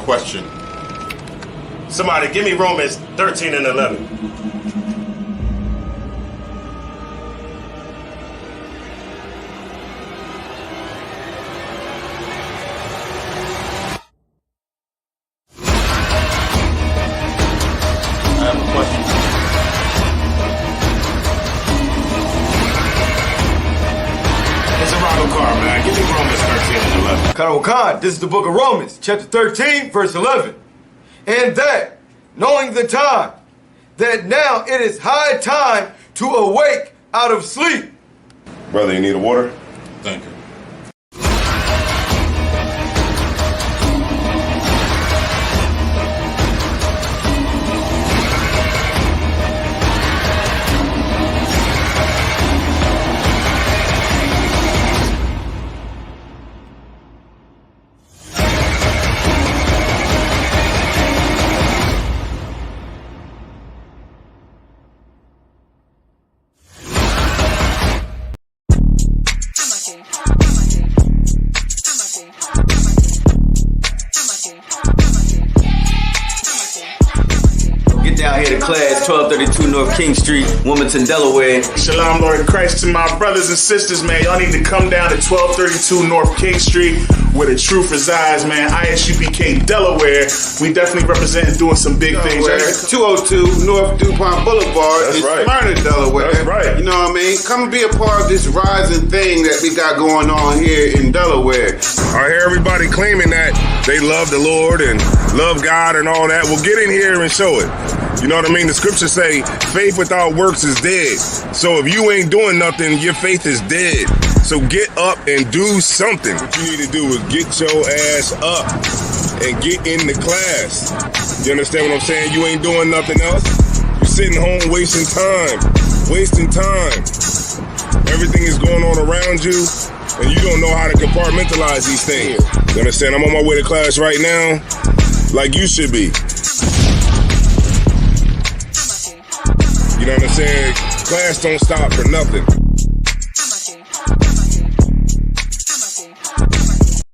question. Somebody give me Romans 13 and 11. I have a question. It's a Ronald car, man. Give me Romans 13 and 11. Khan, this is the book of Romans, chapter 13, verse 11. And that, knowing the time, that now it is high time to awake out of sleep. Brother, you need a water? Thank you. Get down here to class, 1232 North King Street, Wilmington, Delaware. Shalom, Lord Christ, to my brothers and sisters, man. Y'all need to come down to 1232 North King Street, where the truth resides, man. Isupk, Delaware. We definitely representing doing some big things. 202 North DuPont Boulevard That's in right. Smyrna, Delaware. That's right. You know what I mean? Come and be a part of this rising thing that we got going on here in Delaware. I hear everybody claiming that they love the Lord and love God and all that. Well, get in here and show it. You know what I mean? The scriptures say faith without works is dead. So if you ain't doing nothing, your faith is dead. So get up and do something. What you need to do is get your ass up and get in the class. You understand what I'm saying? You ain't doing nothing else. You're sitting home wasting time. Everything is going on around you, and you don't know how to compartmentalize these things. You understand? I'm on my way to class right now, like you should be. You know what I'm saying? Class don't stop for nothing.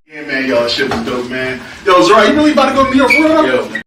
Yeah, man, y'all, shit was dope, man. Yo, Zara, you really about to go to New York for real? Yo.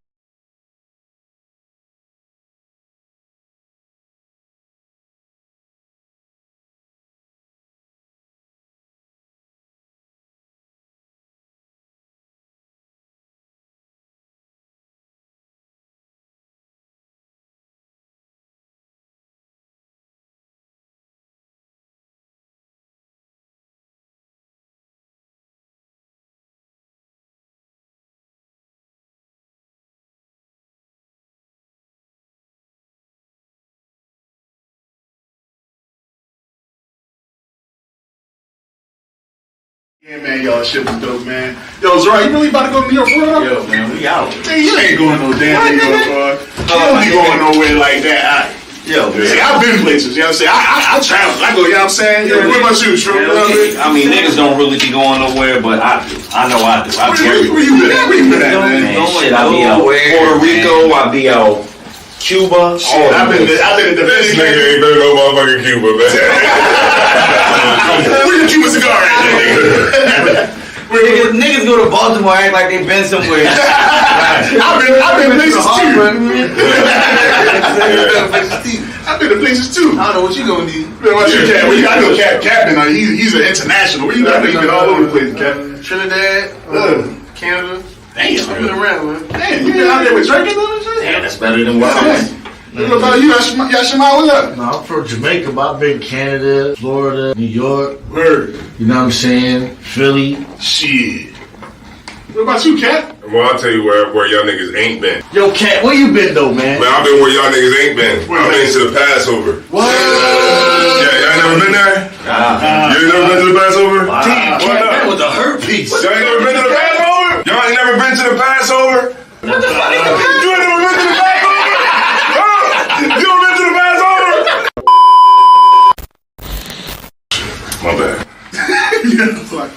Yeah, man, y'all, shit was dope, man. Yo, Zara, you really about to go to New York for real? Yo, man, we out. Man, you ain't going no damn New York, bro. You don't be going nowhere like that. Yo, man. See, I've been places, you know what I'm saying? I travel. I go, you know what I'm saying? Yo, what about you, Shrew? You know what I mean? I mean, niggas don't really be going nowhere, but I do. I know I do. I be Where you been at? Where you been at, man? Shit, I be out Puerto Rico. I be out Cuba. Shit, I've been in the This business. nigga ain't been no motherfucking Cuba, man. Where's your Cuban cigar at, nigga? Niggas go to Baltimore act like they been somewhere. I've been places too. I've been to places too. I don't know what you gonna need. Man, what's your Cap? I know Captain. He's an international. Where you got? He's been all over the place, Captain. Trinidad, Canada. Damn, I've been around, man. Damn, you been out there with drinking and shit? Damn, that's better than what I was. What about you, Yashima? What's up? No, I'm from Jamaica, but I've been Canada, Florida, New York, Word. you know what I'm saying? Philly. Shit. What about you, Cap? Well, I'll tell you where y'all niggas ain't been. Yo, Cat, where you been though, man? Man, I've been where y'all niggas ain't been. I've been to the Passover. What? Yeah, y'all ain't never been there? You ain't never been to the Passover? Damn, What Cat, up? that was a hurt piece. Y'all ain't never been to the Passover? Y'all ain't never been to the Passover? What the fuck is the You ain't never been to the Passover? Huh? You ever been to the Passover? My bad.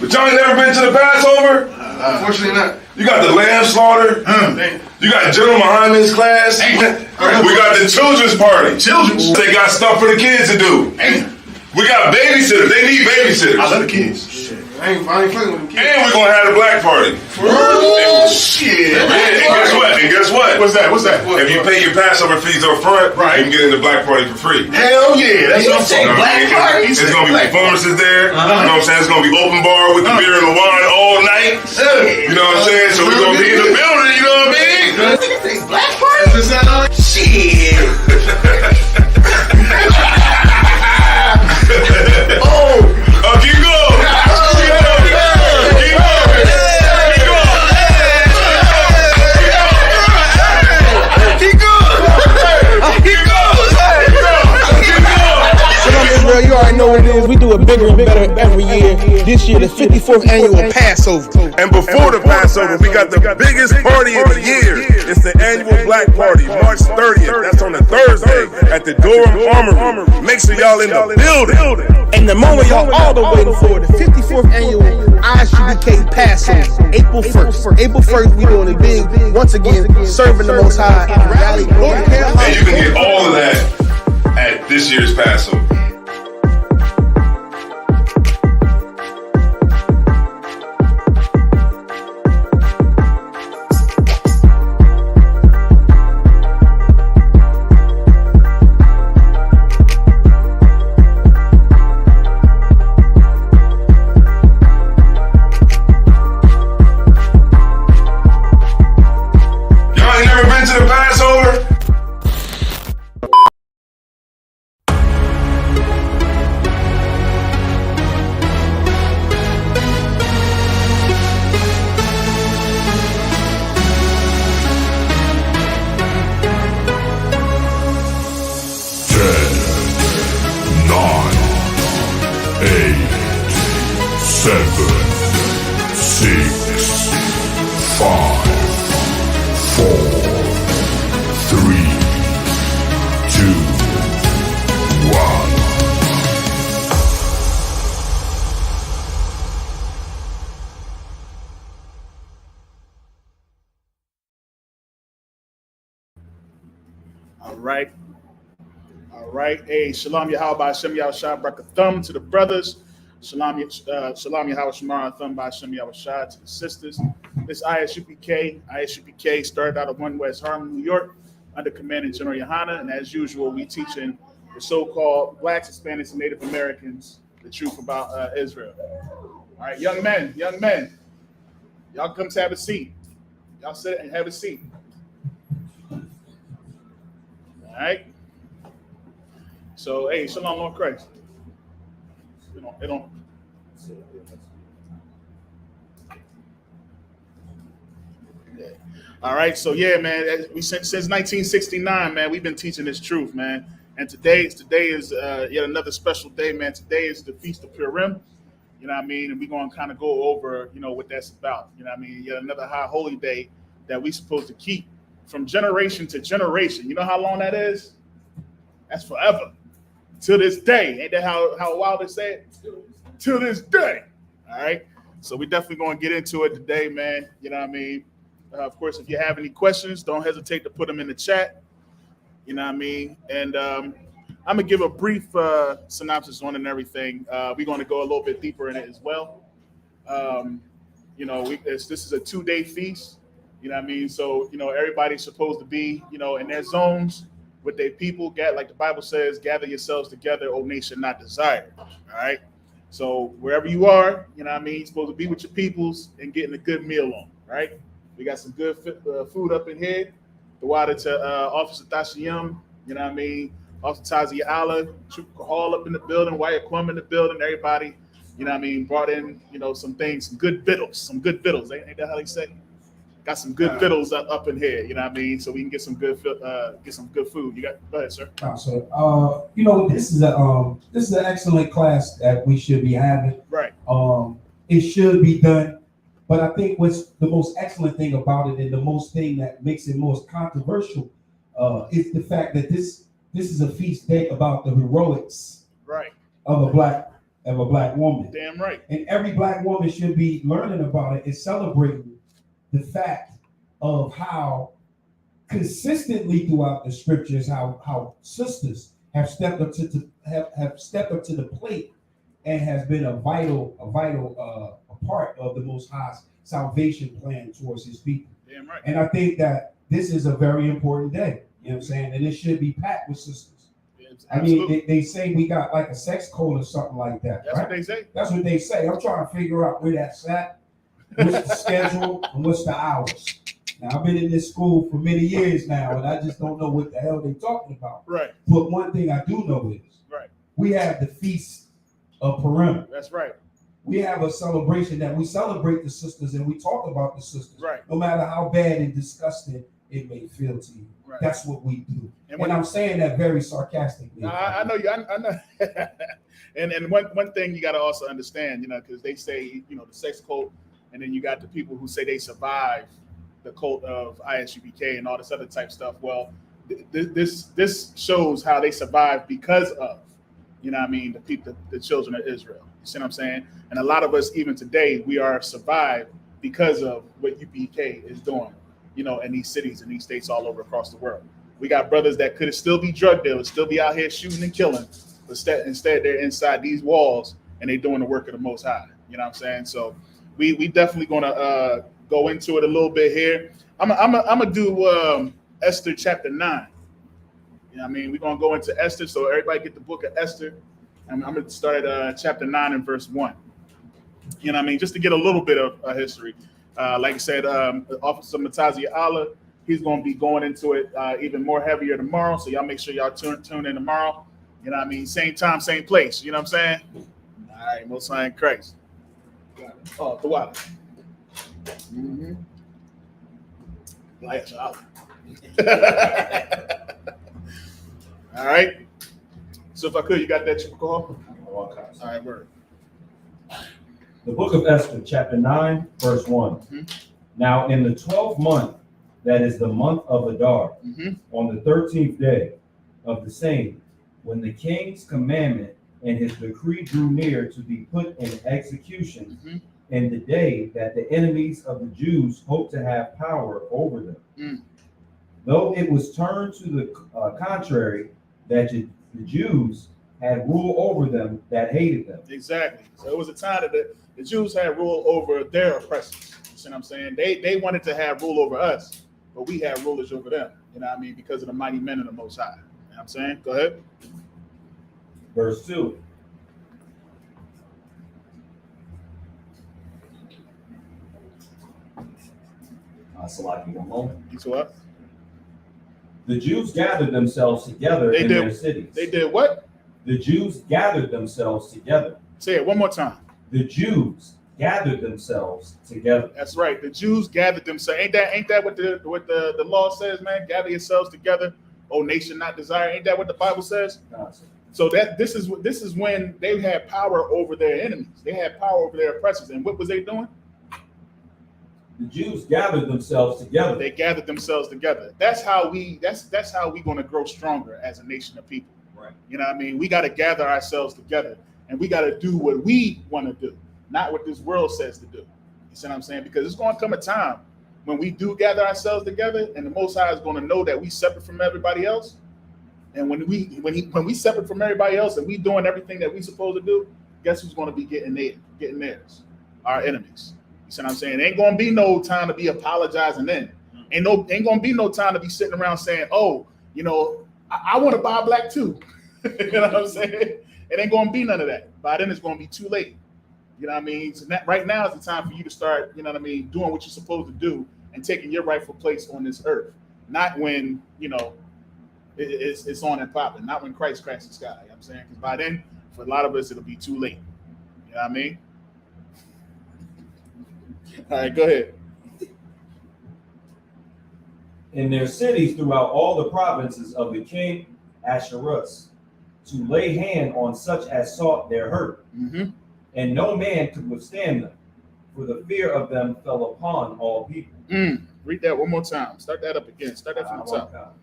But y'all ain't never been to the Passover? Unfortunately not. You got the lamb slaughter. You got General Muhammad's class. We got the children's party. Children's? They got stuff for the kids to do. Damn. We got babysitters. They need babysitters. I love the kids. I ain't fucking with them kids. And we're gonna have the black party. Shit. And guess what? What's that? If you pay your Passover fees up front, you can get in the black party for free. Hell yeah. That's what I'm saying. Black party? It's gonna be performances there. You know what I'm saying? It's gonna be open bar with the beer and the wine all night. You know what I'm saying? So we're gonna be in the building, you know what I mean? Black party? Shit. Keep going. Israel, you already know what it is. We do it bigger and better every year. This year, the 54th annual Passover. And before the Passover, we got the biggest party of the year. It's the annual Black Party, March 30th. That's on a Thursday at the Durham Armory. Make sure y'all in the building. And the moment y'all all been waiting for, the 54th annual Isupk Passover, April 1st. April 1st, we doing it big. Once again, serving the Most High in Raleigh, North Carolina. And you can get all of that at this year's Passover. All right. Hey, Shalom Yahweh Hashem Yahushua Brakathum to the brothers. Shalom Yahweh Shemar Thumb by Hashem Yahushua to the sisters. This ISUPK started out of 1 West Harlem, New York, under command of General Yohana. And as usual, we teaching the so-called Blacks, Hispanics, and Native Americans the truth about Israel. All right, young men, y'all come to have a seat. Y'all sit and have a seat. All right. So, hey, Shalom, Lord Christ. They don't. Yeah. All right. So, yeah, man. Since 1969, man, we've been teaching this truth, man. And today is yet another special day, man. Today is the Feast of Purim. You know what I mean? And we're going to kind of go over, what that's about. You know what I mean? Yet another high holy day that we're supposed to keep from generation to generation. You know how long that is? That's forever. To this day. Ain't that how wild they say it? To this day. All right. So we definitely going to get into it today, man. You know what I mean? Of course, if you have any questions, don't hesitate to put them in the chat. You know what I mean? And I'm going to give a brief synopsis on it and everything. We're going to go a little bit deeper in it as well. This is a 2-day feast. You know what I mean? So, everybody's supposed to be, in their zones with their people. Like the Bible says, gather yourselves together, O nation not desired. All right? So wherever you are, you know what I mean? You're supposed to be with your peoples and getting a good meal on, right? We got some good food up in here. The water to Officer Tashiyam, you know what I mean? Officer Tazi Allah, Trooper Hall up in the building, Wyatt Quum in the building, everybody, you know what I mean? Brought in, some things, some good victuals. Ain't that how they say? Got some good victuals up in here, you know what I mean? So we can get some good food. Go ahead, sir. This is an excellent class that we should be having. Right. It should be done, but I think what's the most excellent thing about it, and the most thing that makes it most controversial, is the fact that this is a feast day about the heroics, right, of a black woman. Damn right. And every black woman should be learning about it and celebrating the fact of how consistently throughout the scriptures, how sisters have stepped up to the plate and has been a vital part of the Most High's salvation plan towards His people. Damn right. And I think that this is a very important day. You know what I'm saying? And it should be packed with sisters. I mean, they say we got like a sex code or something like that. That's right? what they say. That's what they say. I'm trying to figure out where that's at, what's the schedule, and what's the hours. Now, I've been in this school for many years now, and I just don't know what the hell they're talking about. Right. But one thing I do know is we have the Feast of Purim. That's right. We have a celebration that we celebrate the sisters and we talk about the sisters. Right. No matter how bad and disgusting it may feel to you. Right. That's what we do. And I'm saying that very sarcastically. I know you. I know. and one thing you got to also understand, because they say, the sex cult, and then you got the people who say they survive the cult of Isupk and all this other type stuff. Well, this shows how they survive because of, the people, the children of Israel. You see what I'm saying? And a lot of us, even today, we are survived because of what UPK is doing, in these cities and these states all over across the world. We got brothers that could still be drug dealers, still be out here shooting and killing, but instead they're inside these walls and they're doing the work of the Most High. You know what I'm saying? So we definitely gonna go into it a little bit here. I'm gonna do Esther chapter 9. We're gonna go into Esther, so everybody get the book of Esther. And I'm gonna start at chapter 9 and verse 1. Just to get a little bit of history. Like I said, Officer Matazia Allah, he's gonna be going into it even more heavier tomorrow. So y'all make sure y'all tune in tomorrow. Same time, same place. You know what I'm saying? All right, Most High in Christ. Oh, the water. Mm-hmm. All right. So if I could, you got that chip call? All right, word. The book of Esther, chapter 9, verse 1. Mm-hmm. Now in the 12th month, that is the month of Adar, on the 13th day of the same, when the king's commandment and his decree drew near to be put in execution, in the day that the enemies of the Jews hoped to have power over them. Though it was turned to the contrary, that the Jews had rule over them that hated them. Exactly. So it was a time that the Jews had rule over their oppressors. You see what I'm saying? They wanted to have rule over us, but we had rulers over them. Because of the mighty men of the Most High. You know what I'm saying? Go ahead. Verse 2. Salaki, one moment. You what? The Jews gathered themselves together in their cities. They did what? The Jews gathered themselves together. Say it one more time. The Jews gathered themselves together. That's right. The Jews gathered themselves. Ain't that what the law says, man? Gather yourselves together, O nation not desire. Ain't that what the Bible says? So this is when they had power over their enemies. They had power over their oppressors. And what was they doing? The Jews gathered themselves together. They gathered themselves together. That's how we going to grow stronger as a nation of people. Right. We got to gather ourselves together, and we got to do what we want to do, not what this world says to do. You see what I'm saying? Because it's going to come a time when we do gather ourselves together, and the Most High is going to know that we separate from everybody else. And when we separate from everybody else, and we doing everything that we supposed to do, guess who's going to be getting theirs? Our enemies. You see what I'm saying? Ain't gonna be no time to be apologizing then. Ain't gonna be no time to be sitting around saying, oh, I want to buy black too. You know what I'm saying? It ain't gonna be none of that. By then it's gonna be too late. You know what I mean? So right now is the time for you to start, doing what you're supposed to do and taking your rightful place on this earth. Not when, it's on and popping, not when Christ cracks the sky. You know what I'm saying? Because by then, for a lot of us, it'll be too late. You know what I mean? All right, go ahead. In their cities throughout all the provinces of the king Ahasuerus, to lay hand on such as sought their hurt. And no man could withstand them, for the fear of them fell upon all people. Read that one more time. Start that up again. Start that from the top.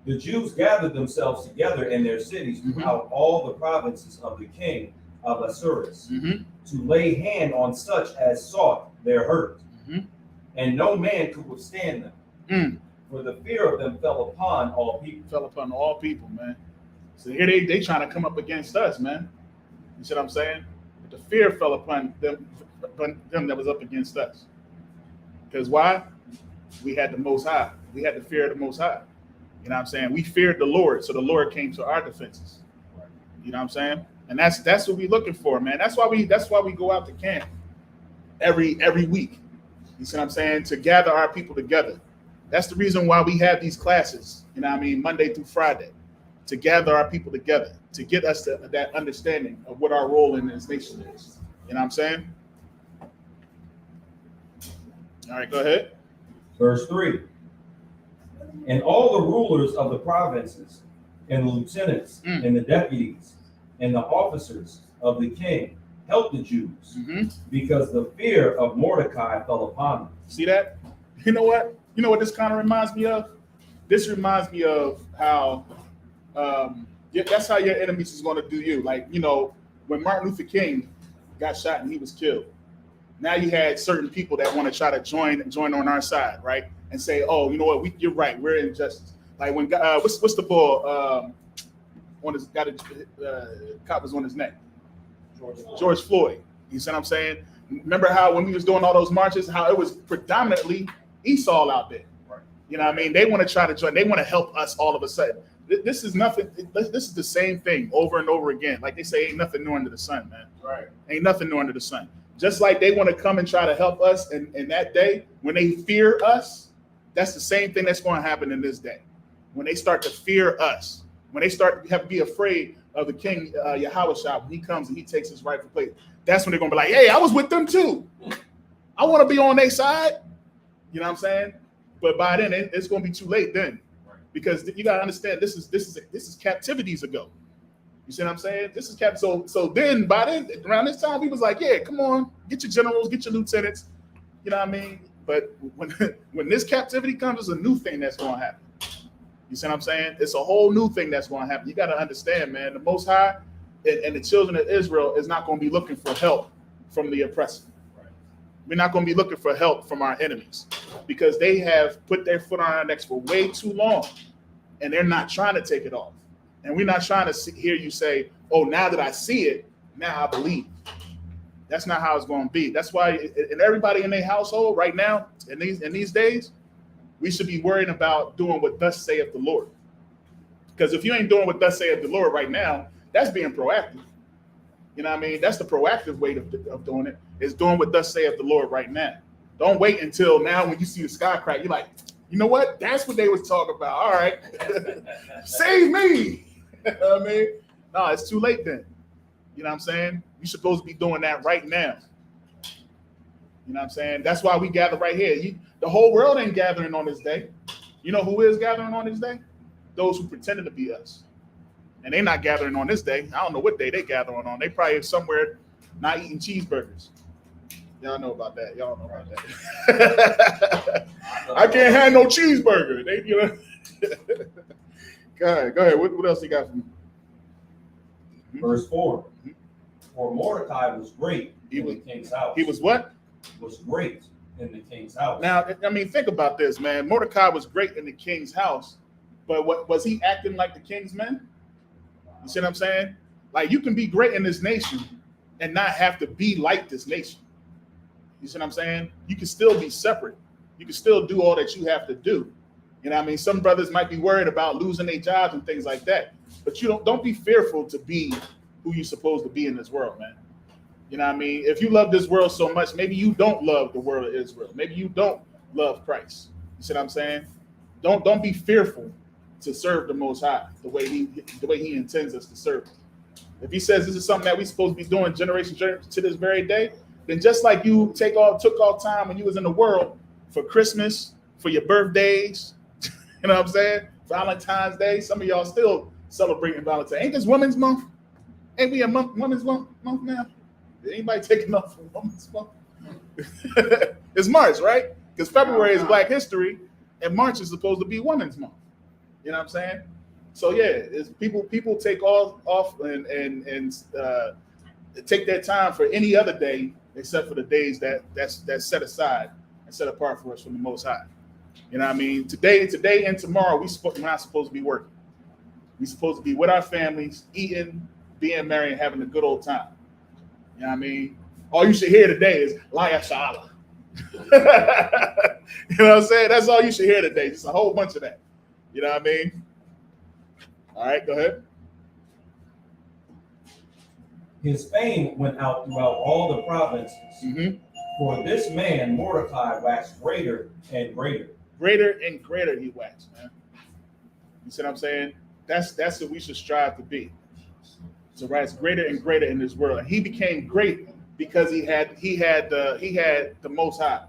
The Jews gathered themselves together in their cities throughout all the provinces of the king of Ahasuerus, to lay hand on such as sought their hurt. And no man could withstand them, for the fear of them fell upon all people. Fell upon all people, man. So here they trying to come up against us, man. You see what I'm saying? But the fear fell upon them that was up against us. Because why? We had the Most High. We had the fear of the Most High. You know what I'm saying? We feared the Lord, so the Lord came to our defenses. You know what I'm saying? And that's what we're looking for, man. That's why we go out to camp every week. You see what I'm saying? To gather our people together. That's the reason why we have these classes, you know what I mean, Monday through Friday, to gather our people together, to get us to that understanding of what our role in this nation is. You know what I'm saying? All right, go ahead. Verse 3. And all the rulers of the provinces, and the lieutenants, and the deputies, and the officers of the king helped the Jews, because the fear of Mordecai fell upon them. See that? You know what? You know what this kind of reminds me of? This reminds me of how that's how your enemies is going to do you. Like, you know, when Martin Luther King got shot and he was killed, now you had certain people that want to try to join on our side, right? And say, oh, you know what? You're right. We're injustice. Like when what's the ball on his cop was on his neck? George Floyd. You see what I'm saying? Remember how when we was doing all those marches, how it was predominantly Esau out there. Right. You know what I mean? They want to try to join. They want to help us all of a sudden. This is nothing. This is the same thing over and over again. Like they say, ain't nothing new under the sun, man. Right. Ain't nothing new under the sun. Just like they want to come and try to help us in that day, when they fear us, that's the same thing that's going to happen in this day. When they start to fear us, when they start to have to be afraid of the king, Yahushua, when he comes and he takes his rightful place, that's when they're going to be like, hey, I was with them too. I want to be on their side. You know what I'm saying? But by then, it's going to be too late then. Because you got to understand, this is captivities ago. You see what I'm saying? This is so then by then, around this time, we was like, yeah, come on, get your generals, get your lieutenants. You know what I mean? But when this captivity comes, it's a new thing that's going to happen. You see what I'm saying? It's a whole new thing that's going to happen. You got to understand, man, the Most High and the children of Israel is not going to be looking for help from the oppressor. Right. We're not going to be looking for help from our enemies because they have put their foot on our necks for way too long, and they're not trying to take it off. And we're not trying to hear you say, oh, now that I see it, now I believe. That's not how it's going to be. That's why, and everybody in their household right now, in these days, we should be worrying about doing what thus saith the Lord. Because if you ain't doing what thus saith the Lord right now, that's being proactive. You know what I mean? That's the proactive way of doing it, is doing what thus saith the Lord right now. Don't wait until now when you see the sky crack. You're like, you know what? That's what they was talking about. All right. Save me. You know what I mean? No, it's too late then. You know what I'm saying? You're supposed to be doing that right now. You know what I'm saying? That's why we gather right here. The whole world ain't gathering on this day. You know who is gathering on this day? Those who pretended to be us. And they're not gathering on this day. I don't know what day they gathering on. They probably somewhere not eating cheeseburgers. Y'all know about that. Y'all know about that. I can't have no cheeseburger. They, you know. Go ahead. What else you got for me? Verse 4. For Mordecai was great in the king's house. He was what? Was great in the king's house. Now, I mean, think about this, man. Mordecai was great in the king's house, but what was he acting like the king's men? You see what I'm saying? Like, you can be great in this nation and not have to be like this nation. You see what I'm saying? You can still be separate. You can still do all that you have to do. You know what I mean? Some brothers might be worried about losing their jobs and things like that. But you don't be fearful to be who you're supposed to be in this world, man. You know what I mean? If you love this world so much, maybe you don't love the world of Israel. Maybe you don't love Christ. You see what I'm saying? Don't be fearful to serve the Most High the way he intends us to serve him. If he says this is something that we're supposed to be doing generation to this very day, then just like you took all time when you was in the world for Christmas, for your birthdays, you know what I'm saying? Valentine's Day. Some of y'all still celebrating Valentine's. Ain't this Women's Month? Ain't we a Women's Month now? Did anybody taking off for Women's Month? It's March, right? Because February is Black History, and March is supposed to be Women's Month. You know what I'm saying? So yeah, it's people take off and take their time for any other day except for the days that's set aside and set apart for us from the Most High. You know what I mean? Today and tomorrow, we're not supposed to be working. We're supposed to be with our families, eating, being merry and having a good old time. You know what I mean? All you should hear today is Laya Shala. You know what I'm saying? That's all you should hear today. Just a whole bunch of that. You know what I mean? All right, go ahead. His fame went out throughout all the provinces. Mm-hmm. For this man, Mordecai, waxed greater and greater. Greater and greater he waxed, man. You see what I'm saying? That's what we should strive to be. So rise greater and greater in this world. And he became great because he had the Most High.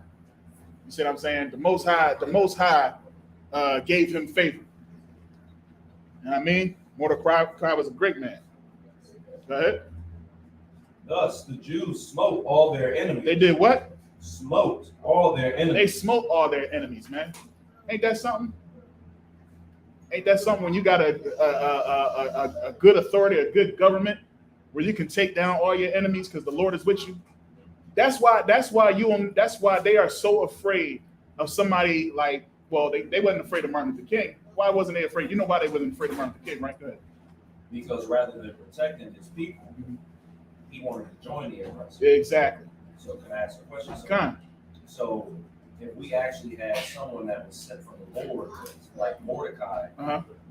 You see what I'm saying? The Most High gave him favor. You know what I mean? Mordecai was a great man. Go ahead. Thus the Jews smote all their enemies. They did what? Smote all their enemies. They smote all their enemies, man. Ain't that something? Ain't that something when you got a good authority, a good government, where you can take down all your enemies because the Lord is with you? That's why they are so afraid of somebody like, well, they wasn't afraid of Martin Luther King. Why wasn't they afraid? You know why they wasn't afraid of Martin Luther King, right? Go ahead. Because rather than protecting his people, he wanted to join the oppressor. Exactly. So can I ask a question? So if we actually had someone that was sent from the Lord, like Mordecai,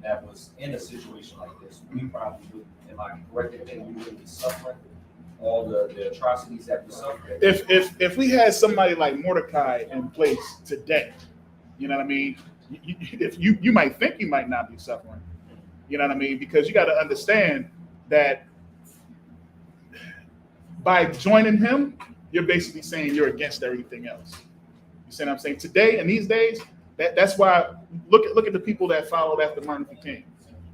that was in a situation like this, we probably would, am I correct in thinking we wouldn't be suffering all the atrocities that we suffer? If we had somebody like Mordecai in place today, you know what I mean? You might think you might not be suffering. You know what I mean? Because you got to understand that by joining him, you're basically saying you're against everything else. You see what I'm saying? Today, in these days, that's why look at the people that followed after Martin Luther King.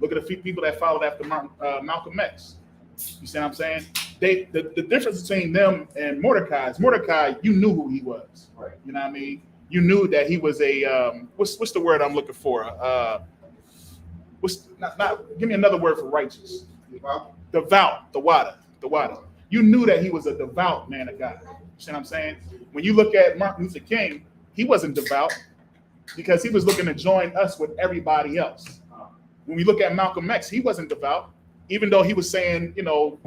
Look at the people that followed after Malcolm X. You see what I'm saying? The difference between them and Mordecai is Mordecai, you knew who he was. Right. You know what I mean? You knew that he was a what's the word I'm looking for? Give me another word for righteous. Devout, the water. You knew that he was a devout man of God. You see what I'm saying? When you look at Martin Luther King, he wasn't devout because he was looking to join us with everybody else. When we look at Malcolm X, he wasn't devout, even though he was saying, the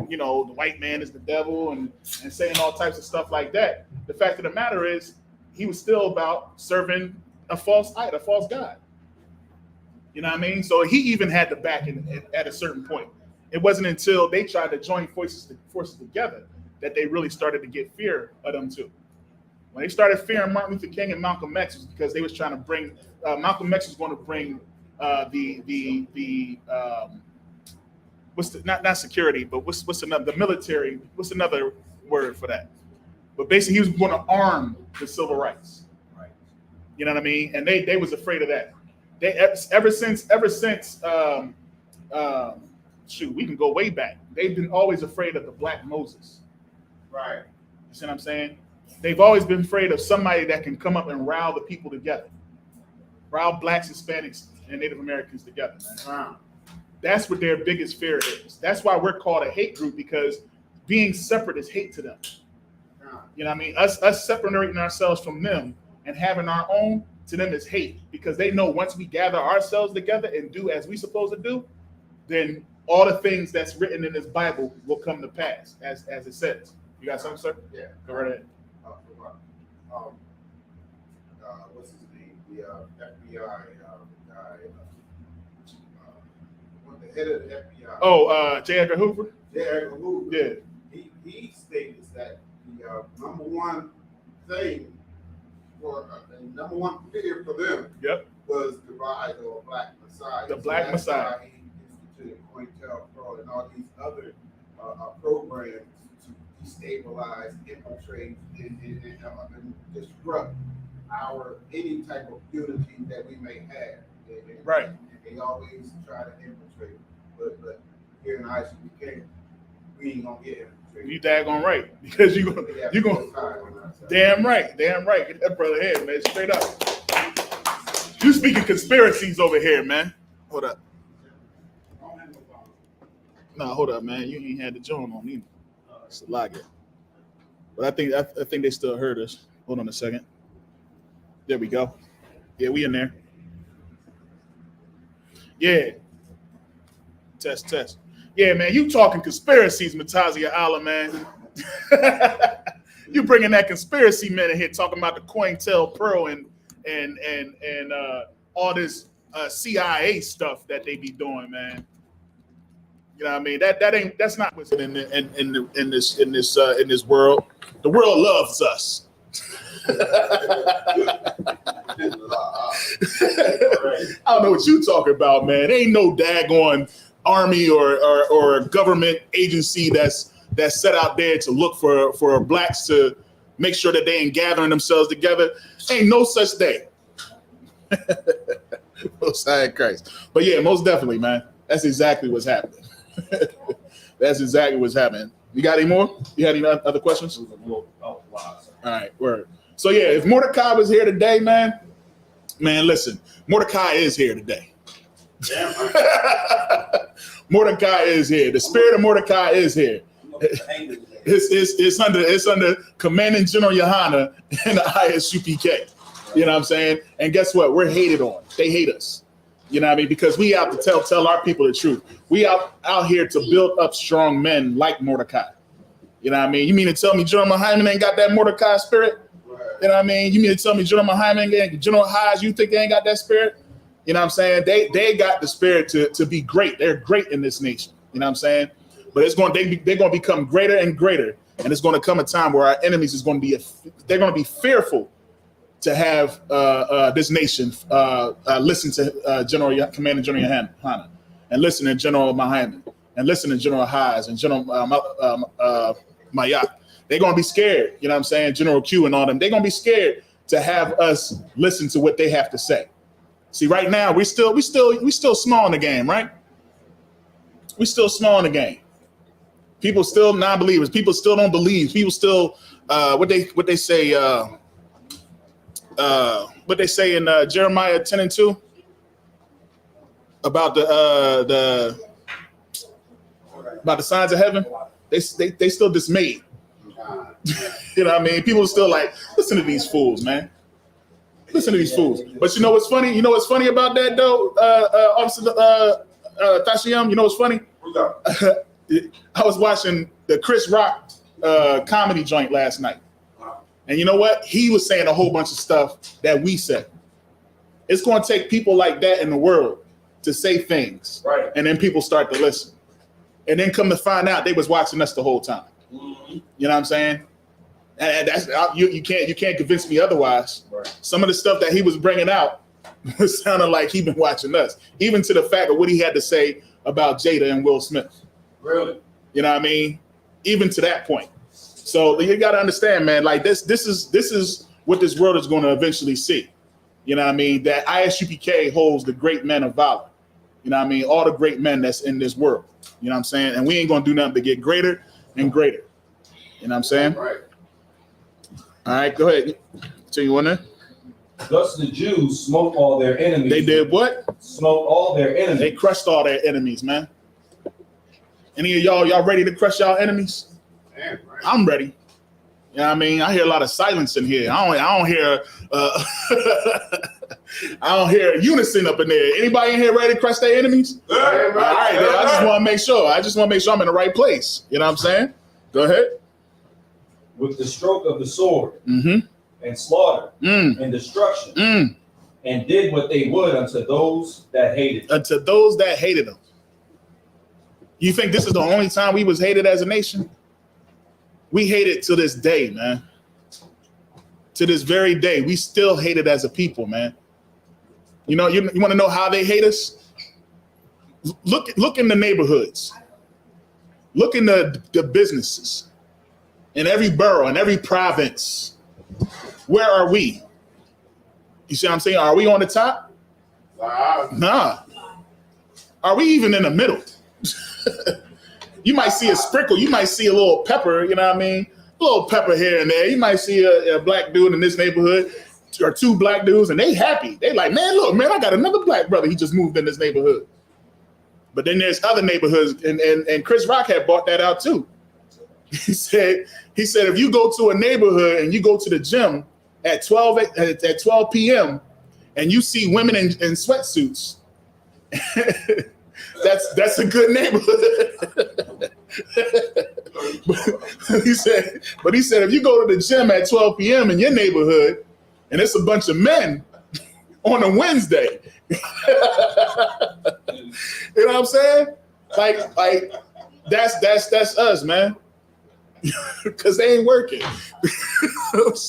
white man is the devil and saying all types of stuff like that. The fact of the matter is, he was still about serving a false God. You know what I mean? So he even had to back at a certain point. It wasn't until they tried to join forces together that they really started to get fear of them too. When they started fearing Martin Luther King and Malcolm X, was because they was trying to bring Malcolm X was going to bring not security, but what's another, the military? What's another word for that? But basically, he was going to arm the civil rights. Right. You know what I mean? And they was afraid of that. They ever since we can go way back. They've been always afraid of the Black Moses. Right. You see what I'm saying? They've always been afraid of somebody that can come up and rile the people together. Rile Blacks, Hispanics, and Native Americans together, man. Wow. That's what their biggest fear is. That's why we're called a hate group, because being separate is hate to them. You know what I mean? Us separating ourselves from them and having our own, to them is hate, because they know once we gather ourselves together and do as we supposed to do, then all the things that's written in this Bible will come to pass, as it says. You got something, sir? Yeah. Go right ahead. What's his name? The FBI guy. The head of the FBI. Oh, J. Edgar Hoover? J. Edgar Hoover. Yeah. He states that the number one thing for the number one fear for them was the rise of a Black Messiah. The Black Messiah. He instituted COINTELPRO and all these other programs to destabilize, infiltrate, and disrupt any type of unity that we may have. And, right. And they always try to infiltrate, but here in Isupk, we ain't gonna get infiltrated. You daggone right, because you gonna damn right. Get that brother head, man, straight up. You speaking conspiracies over here, man. Hold up. No, hold up, man. You ain't had the joint on either. It's a lag it. But I think they still heard us. Hold on a second. There we go. Yeah, we in there. Yeah. Test. Yeah, man, you talking conspiracies, Matazia Allah, man. You bringing that conspiracy man in here talking about the COINTELPRO and all this CIA stuff that they be doing, man. You know what I mean? That's not what's in this world. The world loves us. I don't know what you talking about, man. Ain't no daggone army or government agency that's set out there to look for blacks to make sure that they ain't gathering themselves together. Ain't no such thing. Most High Christ. But yeah, most definitely, man. That's exactly what's happening. That's exactly what's happening. You got any more? You had any other questions? All right, word. So yeah, if Mordecai was here today, man, listen, Mordecai is here today. Mordecai is here. The spirit of Mordecai is here. It's under Commanding General Yohana and the Isupk. You know what I'm saying? And guess what? We're hated on. They hate us. You know what I mean? Because we have to tell our people the truth. We out here to build up strong men like Mordecai. You know what I mean? You mean to tell me General Muhammad ain't got that Mordecai spirit? You know what I mean? You mean to tell me General Muhammad and General Hayes, you think they ain't got that spirit? You know what I'm saying? They got the spirit to be great. They're great in this nation. You know what I'm saying? But they're going to become greater and greater. And it's going to come a time where our enemies they're going to be fearful to have this nation listen to Commander General Yohana, and listen to General Muhammad, and listen to General Hayes and General Mayak. They're going to be scared, you know what I'm saying? General Q and all them. They're going to be scared to have us listen to what they have to say. See, right now we still small in the game, right? We still small in the game. People still non-believers. People still don't believe. People still what they say in Jeremiah 10:2 about the signs of heaven. They still dismayed. You know what I mean? People are still like, listen to these fools, man. Listen to these fools. But you know what's funny? You know what's funny about that though, Officer Tashiyam? You know what's funny? I was watching the Chris Rock comedy joint last night. And you know what? He was saying a whole bunch of stuff that we said. It's going to take people like that in the world to say things. Right. And then people start to listen. And then come to find out they was watching us the whole time. Mm-hmm. You know what I'm saying? And that's you can't convince me otherwise. Right. Some of the stuff that he was bringing out was sounding like he'd been watching us. Even to the fact of what he had to say about Jada and Will Smith. Really? You know what I mean? Even to that point. So you got to understand, man, like this is what this world is going to eventually see. You know what I mean? That ISUPK holds the great men of valor. You know what I mean? All the great men that's in this world. You know what I'm saying? And we ain't going to do nothing but get greater and greater. You know what I'm saying? Right. All right, go ahead. Tell you one there. Thus the Jews smote all their enemies. They did what? Smote all their enemies. They crushed all their enemies, man. Any of y'all ready to crush y'all enemies? Man, right. I'm ready. You know what I mean? I hear a lot of silence in here. I don't hear I don't hear unison up in there. Anybody in here ready to crush their enemies? All right. I just want to make sure. I'm in the right place. You know what I'm saying? Go ahead. With the stroke of the sword and slaughter and destruction and did what they would unto those that hated. Unto those that hated them. You think this is the only time we was hated as a nation? We hate it to this day, man. To this very day, we still hate it as a people, man. You know, you want to know how they hate us? Look in the neighborhoods. Look in the businesses. In every borough, in every province. Where are we? You see what I'm saying? Are we on the top? Nah. Are we even in the middle? You might see a sprinkle. You might see a little pepper, you know what I mean? A little pepper here and there. You might see a black dude in this neighborhood or two black dudes, and they happy. They like, man, look, man, I got another black brother. He just moved in this neighborhood. But then there's other neighborhoods, and Chris Rock had bought that out too. He said, if you go to a neighborhood and you go to the gym at 12 p.m. and you see women in sweatsuits That's a good neighborhood. But he said, if you go to the gym at 12 p.m. in your neighborhood, and it's a bunch of men on a Wednesday, you know what I'm saying? Like that's us, man. Because they ain't working. You know what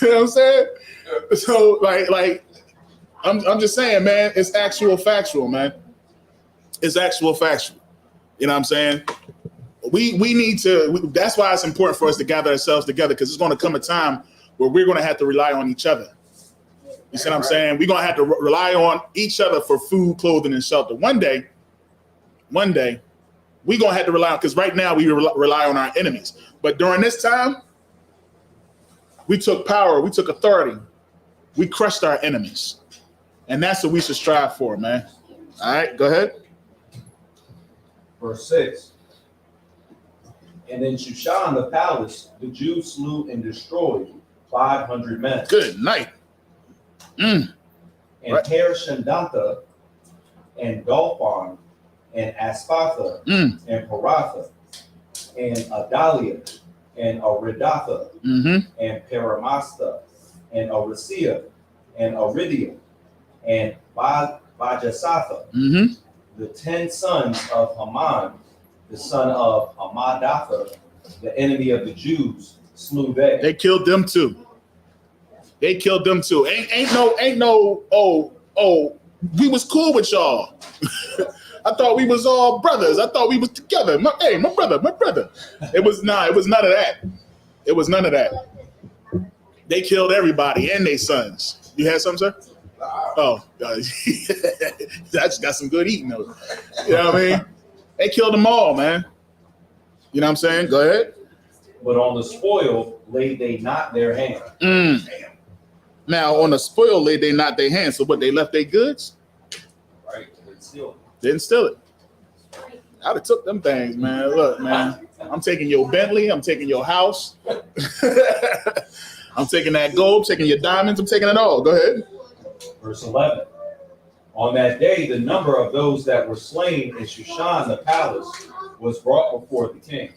I'm saying? So like I'm just saying, man, it's actual factual, man. It's actual factual. You know what I'm saying? We need to, that's why it's important for us to gather ourselves together, because it's going to come a time where we're going to have to rely on each other. You see what I'm saying? We're going to have to rely on each other for food, clothing, and shelter. One day, we're going to have to rely on, because right now we rely on our enemies. But during this time, we took power, we took authority, we crushed our enemies. And that's what we should strive for, man. All right, go ahead. Verse 6. And in Shushan the palace, the Jews slew and destroyed 500 men. Good night. And Parshandantha and Dalphon and Aspatha and Paratha and Adalia and Aridatha and Paramasta and Arisia and Aridia and Bajasatha, the 10 sons of Haman, the son of Hamadatha, the enemy of the Jews, slew they. They killed them too. Ain't no, we was cool with y'all. I thought we was all brothers. I thought we was together. My brother. It was none of that. It was none of that. They killed everybody and their sons. You had something, sir? Oh, I just got some good eating though. You know what I mean? They killed them all, man. You know what I'm saying? Go ahead. But on the spoil laid they not their hand. Now on the spoil laid they not their hand. So what, they left their goods? Right. Didn't steal it. I'd have took them things, man. Look, man. I'm taking your Bentley. I'm taking your house. I'm taking that gold. Taking your diamonds. I'm taking it all. Go ahead. Verse 11. On that day, the number of those that were slain in Shushan the palace was brought before the king.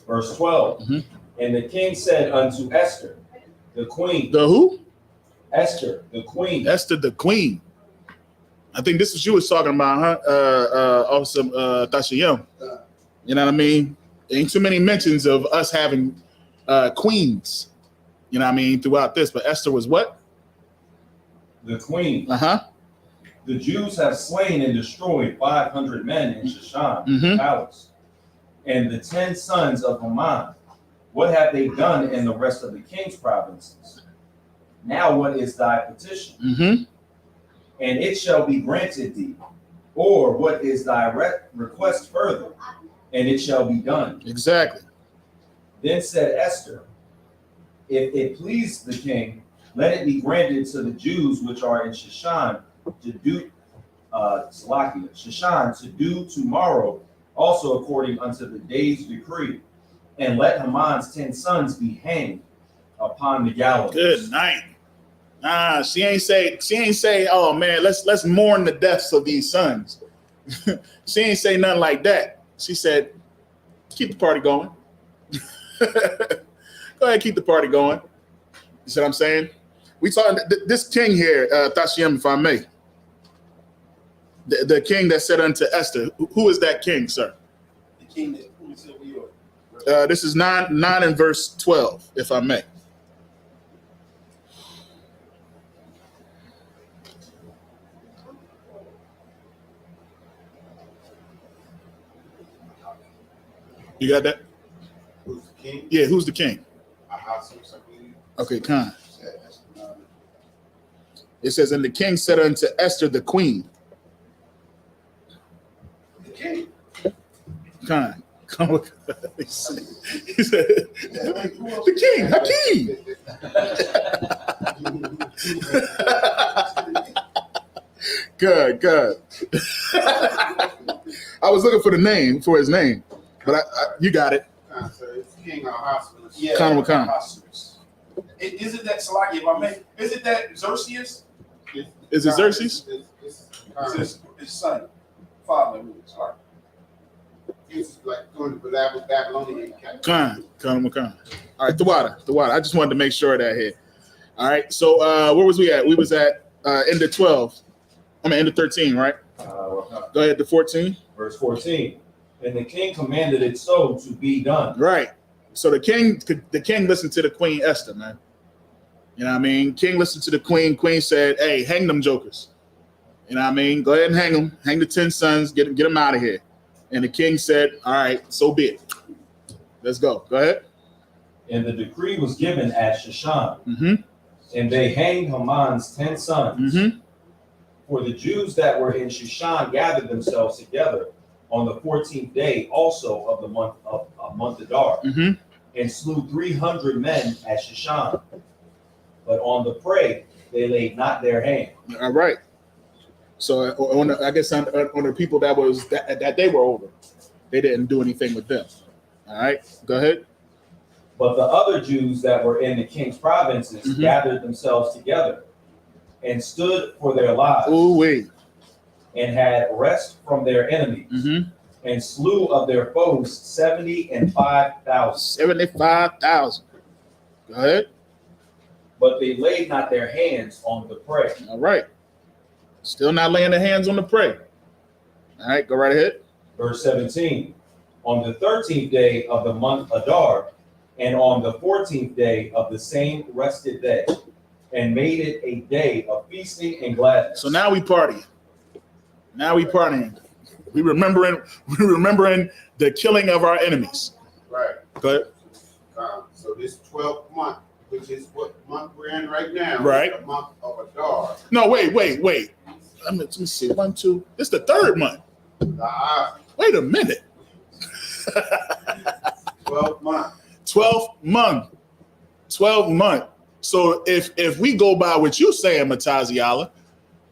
Verse 12. And the king said unto Esther, the queen. The who? Esther, the queen. Esther, the queen. I think this is what you was talking about, huh? Officer Tashiyam. You know what I mean? Ain't too many mentions of us having queens. You know what I mean? Throughout this, but Esther was what? The queen. The Jews have slain and destroyed 500 men in Shushan palace, and the 10 sons of Haman. What have they done in the rest of the king's provinces? Now what is thy petition? And it shall be granted thee. Or what is thy request further? And it shall be done. Exactly. Then said Esther, if it please the king, let it be granted to the Jews which are in Shushan to do Shushan to do tomorrow, also according unto the day's decree, and let Haman's 10 sons be hanged upon the gallows. Good night. She ain't say, oh man, let's mourn the deaths of these sons. She ain't say nothing like that. She said, keep the party going. Go ahead, keep the party going. You see what I'm saying? We talking this king here, Tashiyam, if I may. The king that said unto Esther, who is that king, sir? The king that who is over yours. This is 9 and verse 12, if I may. You got that? Who's the king? Yeah, who's the king? Ahasuerus, I believe. Okay, kind. It says, and the king said unto Esther the queen. The king. Kind. He said, the king, Hakeem. Good. I was looking for the name, for his name, but you got it. King Ahasuerus. Yeah, Ahasuerus. Isn't that Salaki, if I may? Isn't that Xerxes? Is it Xerxes? It's his son. Father. Sorry. It's like going to Babylonian captivity. Khan. All right, the water. I just wanted to make sure of that here. All right, so where was we at? We was at end of 12. End of 13, right? Go ahead to 14. Verse 14. And the king commanded it so to be done. Right. So the king listened to the Queen Esther, man. You know what I mean? King listened to the queen. Queen said, hey, hang them jokers. You know what I mean? Go ahead and hang them. Hang the 10 sons. Get them out of here. And the king said, all right, so be it. Let's go. Go ahead. And the decree was given at Shushan. Mm-hmm. And they hanged Haman's 10 sons. Mm-hmm. For the Jews that were in Shushan gathered themselves together on the 14th day also of the month Adar, Mm-hmm. and slew 300 men at Shushan. But on the prey they laid not their hand. All right. So on the people that they were over, they didn't do anything with them. All right. Go ahead. But the other Jews that were in the king's provinces Mm-hmm. gathered themselves together and stood for their lives. Ooh wee. And had rest from their enemies, Mm-hmm. and slew of their foes 75,000. 75,000. Go ahead. But they laid not their hands on the prey. All right. Still not laying their hands on the prey. All right, go right ahead. Verse 17. On the 13th day of the month Adar, and on the 14th day of the same rested day, and made it a day of feasting and gladness. So now we partying. We remembering the killing of our enemies. Right. Go ahead. So this 12th month, which is what month we're in right now, Right. is the month of Adar. No, wait. Let me see. 1, 2. This is the third month. Wait a minute. 12th month. 12 month. So if we go by what you're saying, Mataziala,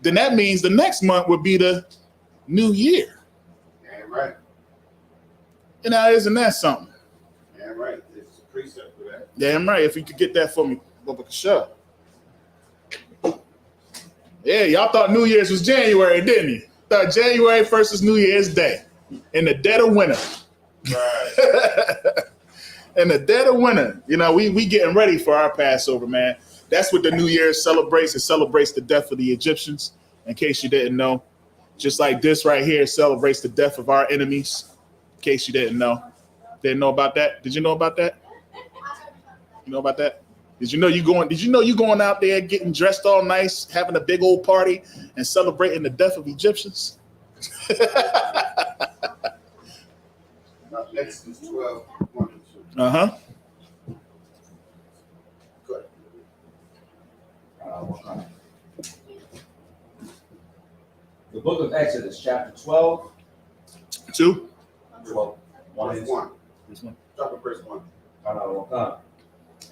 then that means the next month would be the new year. Damn right. And now, isn't that something? Damn right. It's a precept for that. Damn right. If you could get that for me, Bubba Kasha. Yeah, y'all thought New Year's was January, didn't you? Thought January 1st is New Year's Day in the dead of winter. Right. In the dead of winter, you know, we getting ready for our Passover, man. That's what the New Year celebrates. It celebrates the death of the Egyptians, in case you didn't know. Just like this right here celebrates the death of our enemies, in case you didn't know. Didn't know about that? Did you know about that? You know about that? Did you know you going out there getting dressed all nice, having a big old party, and celebrating the death of Egyptians? Next is 12. 1 and 2. Uh-huh. Good. The book of Exodus, chapter 12. 2. 12. 1 Verse is 1. This one. Start with verse 1.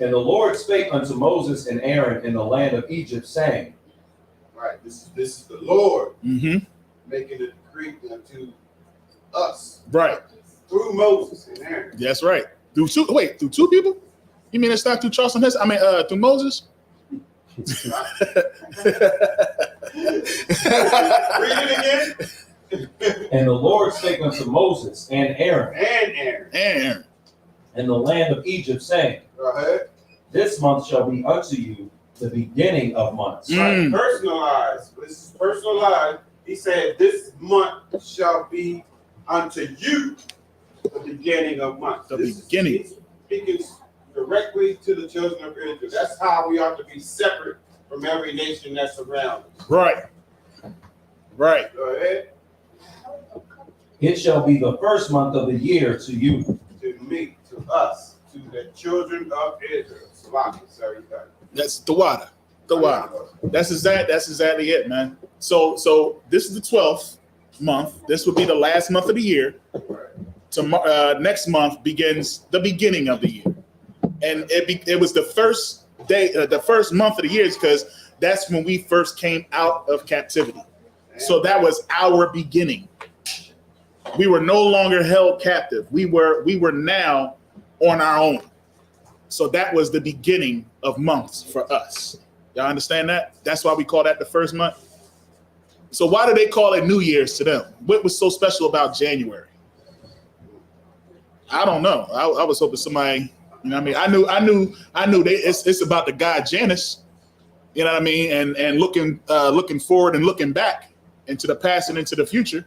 And the Lord spake unto Moses and Aaron in the land of Egypt, saying, Right. This is the Lord Mm-hmm. making a decree unto us Right. through Moses and Aaron. That's right. Through two people? You mean it's not through Charleston Hess? Through Moses? Read it again. And the Lord spake unto Moses and Aaron And Aaron. in the land of Egypt, saying, Go ahead. This month shall be unto you the beginning of months. Mm. Personalized. This is personalized. He said, this month shall be unto you the beginning of months. He's speaking directly to the children of Israel. That's how we ought to be separate from every nation that's around us. Right. Go ahead. It shall be the first month of the year to you. To me, to us, to the children of Israel. Salami, sorry, That's the water. That's exactly it, man. So this is the 12th month. This will be the last month of the year. Next month begins the beginning of the year, and it was the first day, the first month of the year, because that's when we first came out of captivity. So that was our beginning. We were no longer held captive. We were now on our own. So that was the beginning of months for us. Y'all understand that? That's why we call that the first month. So why do they call it New Year's to them? What was so special about January? I don't know. I was hoping somebody, you know what I mean? I knew it's about the god Janus, you know what I mean? And looking forward and looking back into the past and into the future.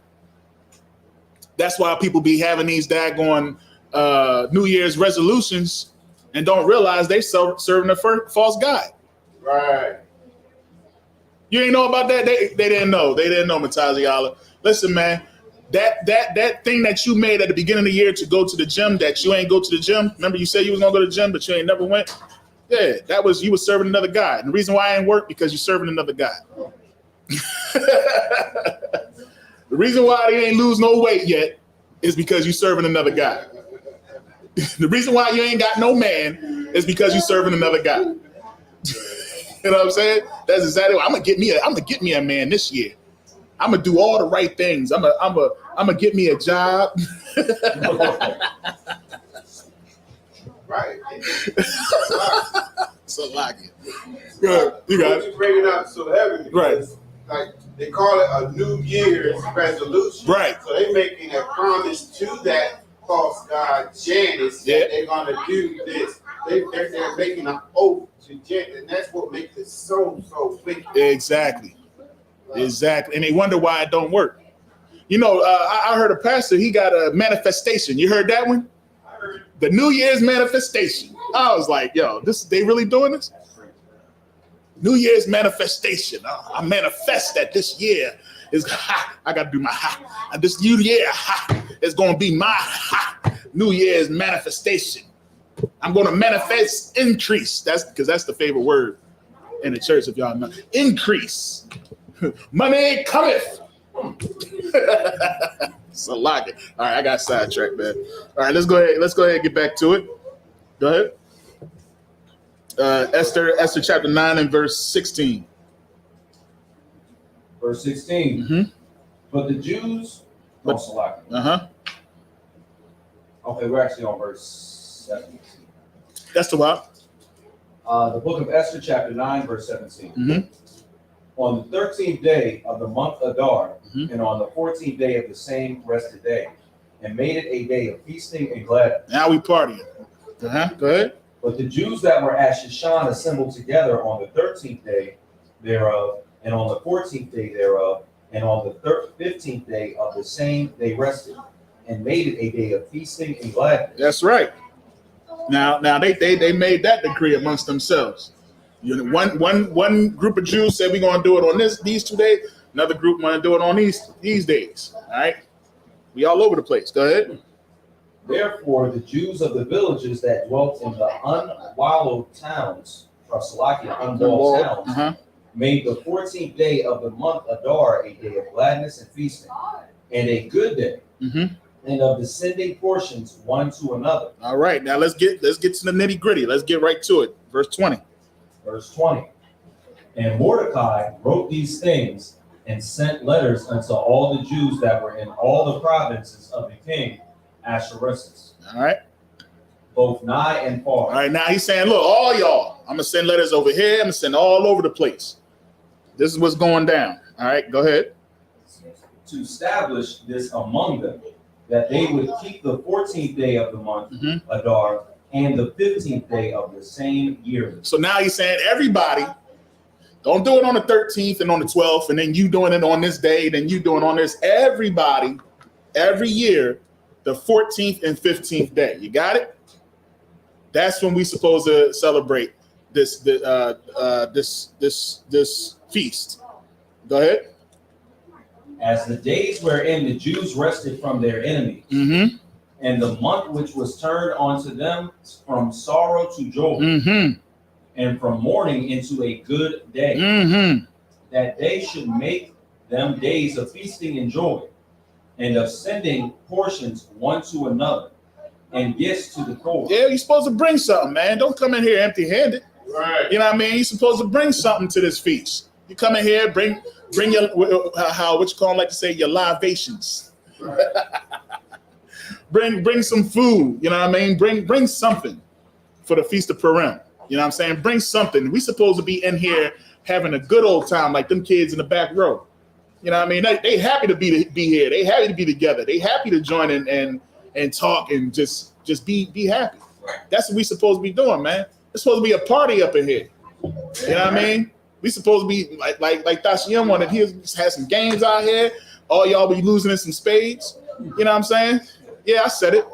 That's why people be having these daggone New Year's resolutions and don't realize they serving a false god. Right. You ain't know about that? They didn't know. They didn't know, Mataziala. Listen, man, that thing that you made at the beginning of the year to go to the gym, that you ain't go to the gym. Remember you said you was gonna go to the gym, but you ain't never went? Yeah, that was you was serving another God. And the reason why I ain't work, because you're serving another God. The reason why you ain't lose no weight yet is because you serving another God. The reason why you ain't got no man is because you serving another God. You know what I'm saying? That's exactly what I'm gonna get me a man this year. I'm gonna do all the right things. I'm gonna get me a job. Right. So like it. Good. You got it. You bring it up so heavy. Right. Like they call it a New Year's resolution. Right. So they're making a promise to that false god Janus that they're gonna do this. They're making an oath to Janus, and that's what makes it so wicked. Exactly. Exactly. And they wonder why it don't work. You know, I heard a pastor, he got a manifestation. You heard that one? I heard The New Year's manifestation. I was like, yo, they really doing this? New Year's manifestation. I manifest that this year is I gotta do my and this new year is gonna be my New Year's manifestation. I'm gonna manifest increase. That's because that's the favorite word in the church, if y'all know. Increase. Money cometh. So like it. All right, I got sidetracked, man. All right, let's go ahead and get back to it. Go ahead. Esther chapter 9 and verse 16. Verse 16. Mm-hmm. But the Jews, Uh-huh. Okay, we're actually on verse 17. That's the one. The book of Esther, chapter 9, verse 17. Mm-hmm. On the 13th day of the month Adar, Mm-hmm. and on the 14th day of the same rested day, and made it a day of feasting and gladness. Now we partying. Uh-huh. Go ahead. But the Jews that were at Shushan assembled together on the 13th day thereof, and on the 14th day thereof, and on the 15th day of the same they rested, and made it a day of feasting and gladness. That's right. Now they made that decree amongst themselves. You know, one group of Jews said we're gonna do it on these 2 days. Another group want to do it on these days. All right. We all over the place. Go ahead. Therefore, the Jews of the villages that dwelt in the unwallowed towns, unwalled towns, Uh-huh. made the 14th day of the month Adar a day of gladness and feasting, and a good day, Mm-hmm. and of descending portions one to another. All right. Now let's get to the nitty gritty. Let's get right to it. Verse 20. Verse 20. And Mordecai wrote these things and sent letters unto all the Jews that were in all the provinces of the king Ahasuerus, All right. both nigh and far. All right. Now he's saying, look, all y'all, I'm gonna send letters over here. I'm gonna send all over the place. This is what's going down. All right. Go ahead. To establish this among them, that they would keep the 14th day of the month Mm-hmm. Adar and the 15th day of the same year. So now he's saying everybody, don't do it on the 13th and on the 12th, and then you doing it on this day, then you doing it on this. Everybody, every year, the 14th and 15th day. You got it? That's when we supposed to celebrate this feast. Go ahead. As the days wherein the Jews rested from their enemies, Mm-hmm. and the month which was turned unto them from sorrow to joy, Mm-hmm. and from mourning into a good day, Mm-hmm. that they should make them days of feasting and joy, and of sending portions one to another, and gifts to the poor. Yeah, you're supposed to bring something, man. Don't come in here empty-handed. Right. You know what I mean? You're supposed to bring something to this feast. You come in here, bring your what you call like to say your libations. Right. bring some food. You know what I mean? Bring something. for the Feast of Purim. You know what I'm saying? Bring something. We supposed to be in here having a good old time like them kids in the back row. You know what I mean? They happy to be here. They happy to be together. They happy to join in and talk and just be happy. That's what we supposed to be doing, man. It's supposed to be a party up in here. You know what I mean? We supposed to be like Thashiyam wanted. He has some games out here. All y'all be losing in some spades. You know what I'm saying? Yeah, I said it.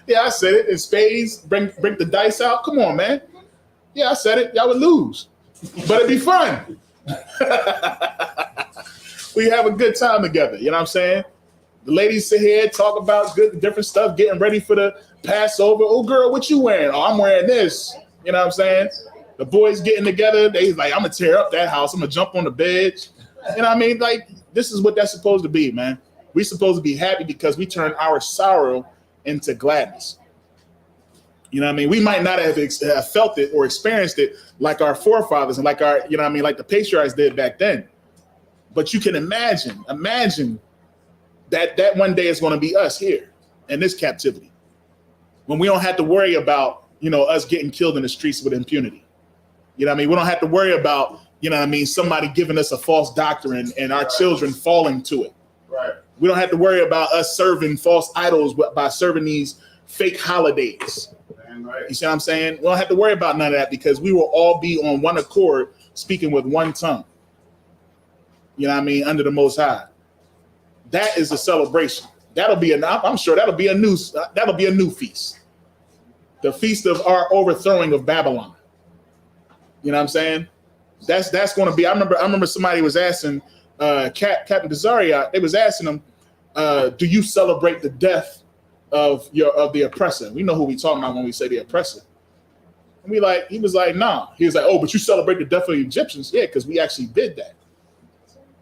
Yeah, I said it. In spades, bring the dice out. Come on, man. Yeah, I said it. Y'all would lose, but it'd be fun. We have a good time together. You know what I'm saying? The ladies sit here, talk about good, different stuff, getting ready for the Passover. Oh, girl, what you wearing? Oh, I'm wearing this. You know what I'm saying? The boys getting together. They like, I'm gonna tear up that house. I'm gonna jump on the bed. You know what I mean? Like, this is what that's supposed to be, man. We supposed to be happy because we turn our sorrow into gladness. You know what I mean? We might not have felt it or experienced it like our forefathers and like our, you know what I mean, like the patriarchs did back then. But you can imagine that one day is going to be us here in this captivity, when we don't have to worry about, you know, us getting killed in the streets with impunity. You know what I mean? We don't have to worry about, you know what I mean, somebody giving us a false doctrine and our children falling to it. Right. We don't have to worry about us serving false idols by serving these fake holidays. Right. You see what I'm saying? We don't have to worry about none of that because we will all be on one accord, speaking with one tongue. You know what I mean? Under the Most High. That is a celebration. I'm sure that'll be a new feast. The feast of our overthrowing of Babylon. You know what I'm saying? That's going to be. I remember somebody was asking Captain Desaria. They was asking him, "Do you celebrate the death of the oppressor?" We know who we talking about when we say the oppressor. And he was like, "Nah." He was like, "Oh, but you celebrate the death of the Egyptians?" Yeah, because we actually did that.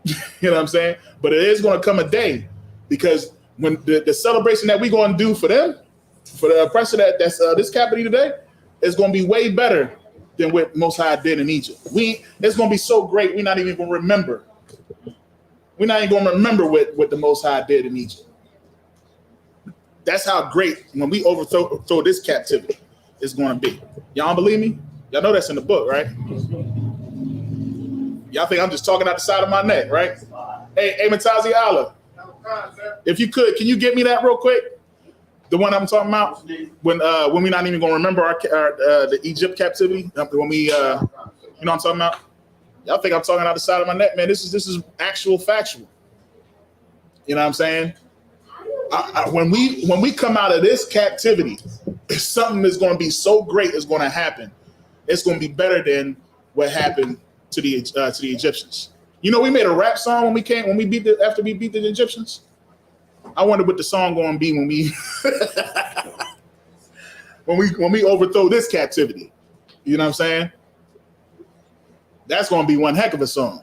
You know what I'm saying? But it is going to come a day, because when the celebration that we're going to do for them, for the oppressor that's this captivity today, is going to be way better than what Most High did in Egypt. It's going to be so great, we're not even going to remember. We're not even going to remember what the Most High did in Egypt. That's how great, when we overthrow this captivity, it's going to be. Y'all don't believe me? Y'all know that's in the book, right? Y'all think I'm just talking out the side of my neck, right? Hey, Matazi Allah, if you could, can you get me that real quick? The one I'm talking about, when we're not even gonna remember the Egypt captivity, when we, you know what I'm talking about? Y'all think I'm talking out the side of my neck, man? This is actual factual. You know what I'm saying? When we come out of this captivity, something is going to be so great is going to happen. It's going to be better than what happened to the Egyptians. You know, we made a rap song after we beat the Egyptians. I wonder what the song going to be when we overthrow this captivity. You know what I'm saying? That's going to be one heck of a song.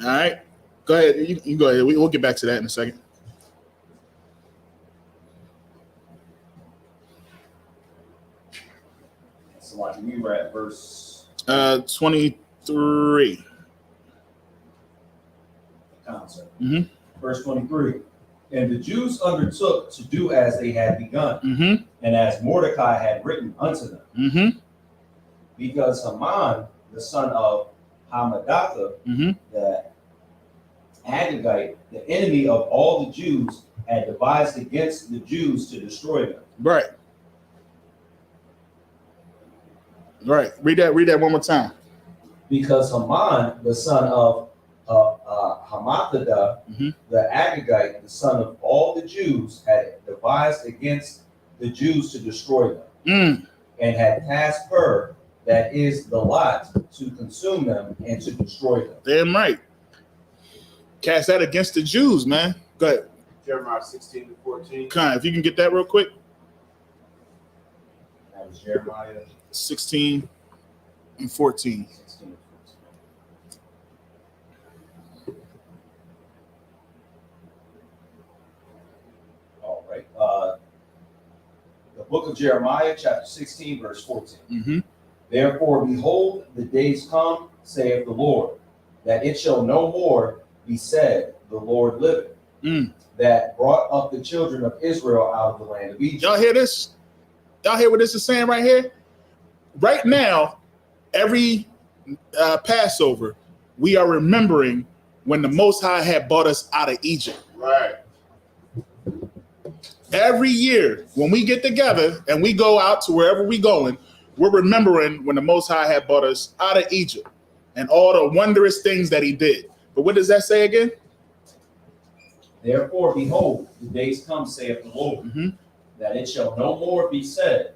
All right, go ahead. You go ahead. We'll get back to that in a second. So like we were at verse 23. Concept. Mm-hmm. Verse 23. And the Jews undertook to do as they had begun, mm-hmm. and as Mordecai had written unto them. Mm-hmm. Because Haman, the son of Hammedatha, mm-hmm. the Agagite, the enemy of all the Jews, had devised against the Jews to destroy them. Right. Right. Read that one more time. Because Haman, the son of Hammedatha, mm-hmm. the Agagite, the son of all the Jews, had devised against the Jews to destroy them, and had cast her, that is the lot, to consume them and to destroy them. Damn right. Cast that against the Jews, man. Go ahead. Jeremiah 16-14. Kind, if you can get that real quick. That was Jeremiah 16 and 14. 16 and 14. All right. The book of Jeremiah, chapter 16, verse 14. Mm-hmm. Therefore, behold, the days come, saith the Lord, that it shall no more be said, the Lord liveth, that brought up the children of Israel out of the land of Egypt. Y'all hear this? Y'all hear what this is saying right here? Right now, every Passover, we are remembering when the Most High had brought us out of Egypt. Right. Every year, when we get together and we go out to wherever we going, we're remembering when the Most High had brought us out of Egypt and all the wondrous things that he did. But what does that say again? Therefore, behold, the days come, saith the Lord, that it shall no more be said,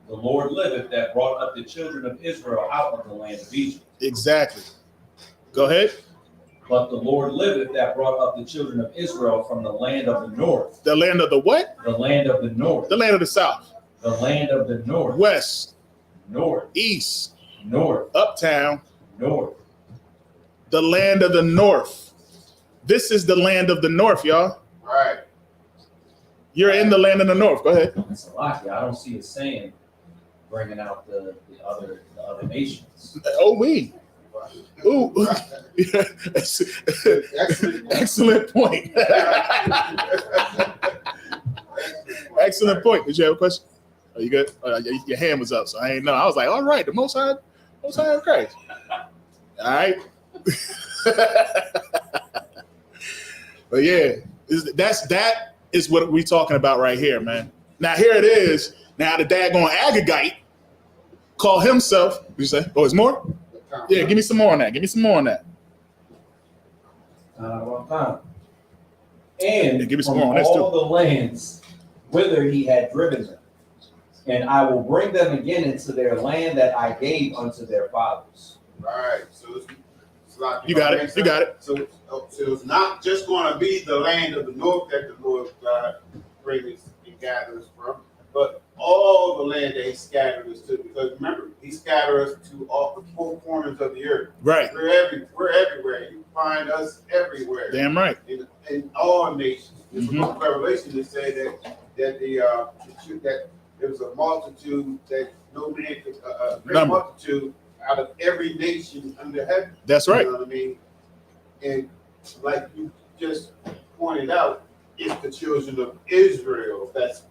the Lord liveth that brought up the children of Israel out of the land of Egypt. Exactly. Go ahead. But the Lord liveth that brought up the children of Israel from the land of the north. The land of the what? The land of the north. The land of the south. The land of the north. West. North. East. North. Uptown. North. The land of the north. This is the land of the north, y'all. Right. You're in the land of the north. Go ahead. It's a lot. I don't see it saying bringing out the other nations. Oh, we. Ooh. Excellent point. Excellent point. Did you have a question? Are you good? Your hand was up, so I ain't know. I was like, all right, the Most High of Christ. All right. But yeah, that is what we're talking about right here, man. Now here it is. Now the daggone Agagite call himself. What you say? Oh, it's more? Yeah, give me some more on that. Give me some more on that. And give me some from more on this all too. the lands whither he had driven them, and I will bring them again into their land that I gave unto their fathers. Right. So it's like, You got it. You got it. So it's not just going to be the land of the north that the Lord God brings and gathers from, but all the land that he scattered us to. Because remember, he scattered us to all the four corners of the earth. Right. We're everywhere. You find us everywhere. Damn right. In all nations. It's the book of Revelation that say that there was a multitude that no man could great multitude out of every nation under heaven. That's right. You know what I mean? And like you just pointed out, it's the children of Israel that's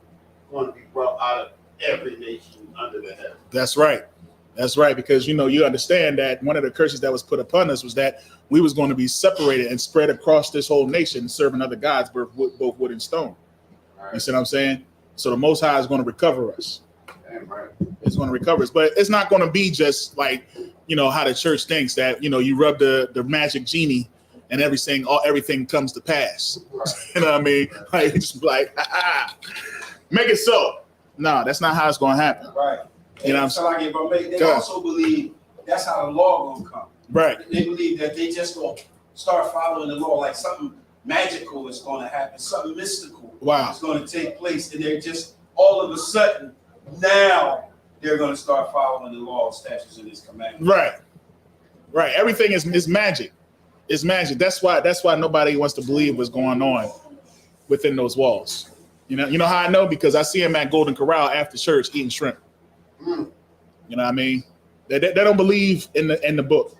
going to be brought out of every nation under the heaven. That's right. That's right. Because, you understand that one of the curses that was put upon us was that we was going to be separated and spread across this whole nation, serving other gods, both wood and stone. Right. You see what I'm saying? So the Most High is going to recover us. Damn right. It's going to recover us. But it's not going to be just like, how the church thinks that, you rub the magic genie and everything comes to pass. Right. You know what I mean? Like, it's like, make it so. No, that's not how it's going to happen. Right. You know what I'm saying? They also believe that's how the law gonna come. Right. They believe that they just gonna start following the law, like something magical is gonna happen, something mystical is gonna take place, and they're just all of a sudden now they're gonna start following the law, statutes, and his commandments. Right. Right. Everything is magic. It's magic. That's why nobody wants to believe what's going on within those walls. You know how I know? Because I see him at Golden Corral after church eating shrimp. You know what I mean? They don't believe in the book.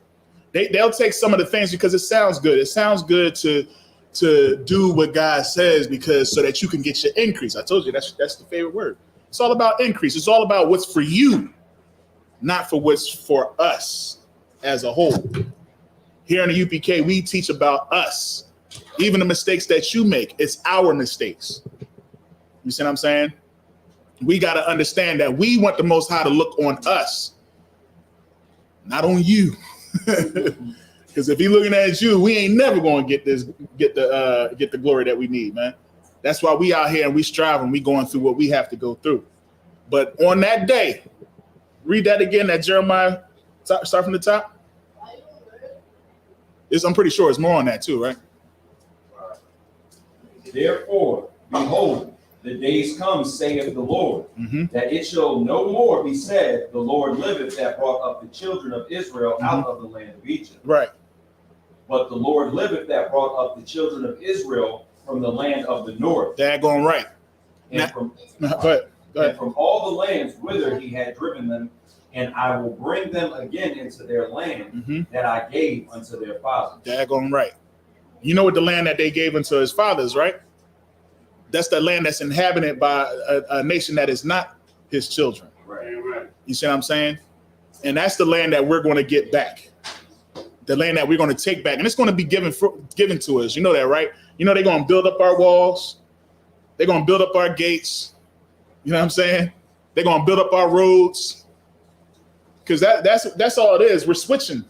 They'll take some of the things because it sounds good. It sounds good to do what God says so that you can get your increase. I told you that's the favorite word. It's all about increase. It's all about what's for you, not for what's for us as a whole. Here in the UPK, we teach about us. Even the mistakes that you make, it's our mistakes. You see what I'm saying? We got to understand that we want the Most High to look on us, not on you. Because if he's looking at you, we ain't never going to get the glory that we need, man. That's why we out here and we strive and we going through what we have to go through. But on that day, read that again, that Jeremiah, start from the top. I'm pretty sure it's more on that too, right? Therefore, behold, the days come, saith the Lord, that it shall no more be said, the Lord liveth that brought up the children of Israel out of the land of Egypt. Right. But the Lord liveth that brought up the children of Israel from the land of the north. Daggone right. And from all the lands whither he had driven them, and I will bring them again into their land that I gave unto their fathers. Daggone right. You know what the land that they gave unto his fathers, right? That's the land that's inhabited by a nation that is not his children. Right. You see what I'm saying? And that's the land that we're going to get back. The land that we're going to take back. And it's going to be given to us. You know that, right? You know they're going to build up our walls. They're going to build up our gates. You know what I'm saying? They're going to build up our roads. Because that's all it is. We're switching.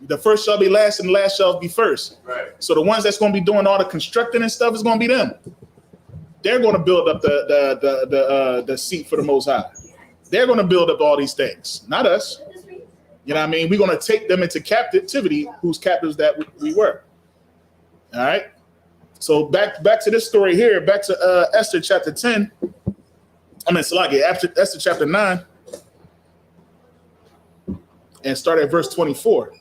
The first shall be last and the last shall be first. Right. So the ones that's going to be doing all the constructing and stuff is going to be them. They're going to build up the seat for the Most High. They're going to build up all these things, not us. You know what I mean? We're going to take them into captivity, whose captives that we were. All right. So back to this story here. Back to Esther chapter 10. After Esther chapter 9, and start at verse 24.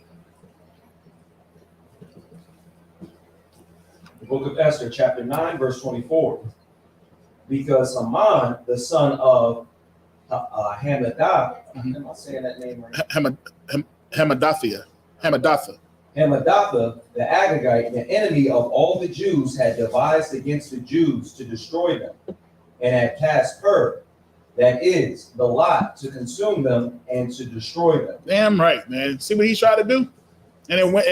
The book of Esther, chapter 9, verse 24. Because Haman, the son of Hammedatha, am I saying that name right? Hammedatha, Hammedatha, the Agagite, the enemy of all the Jews, had devised against the Jews to destroy them, and had cast Pur, that is, the lot, to consume them and to destroy them. Damn right, man. See what he tried to do? And it went.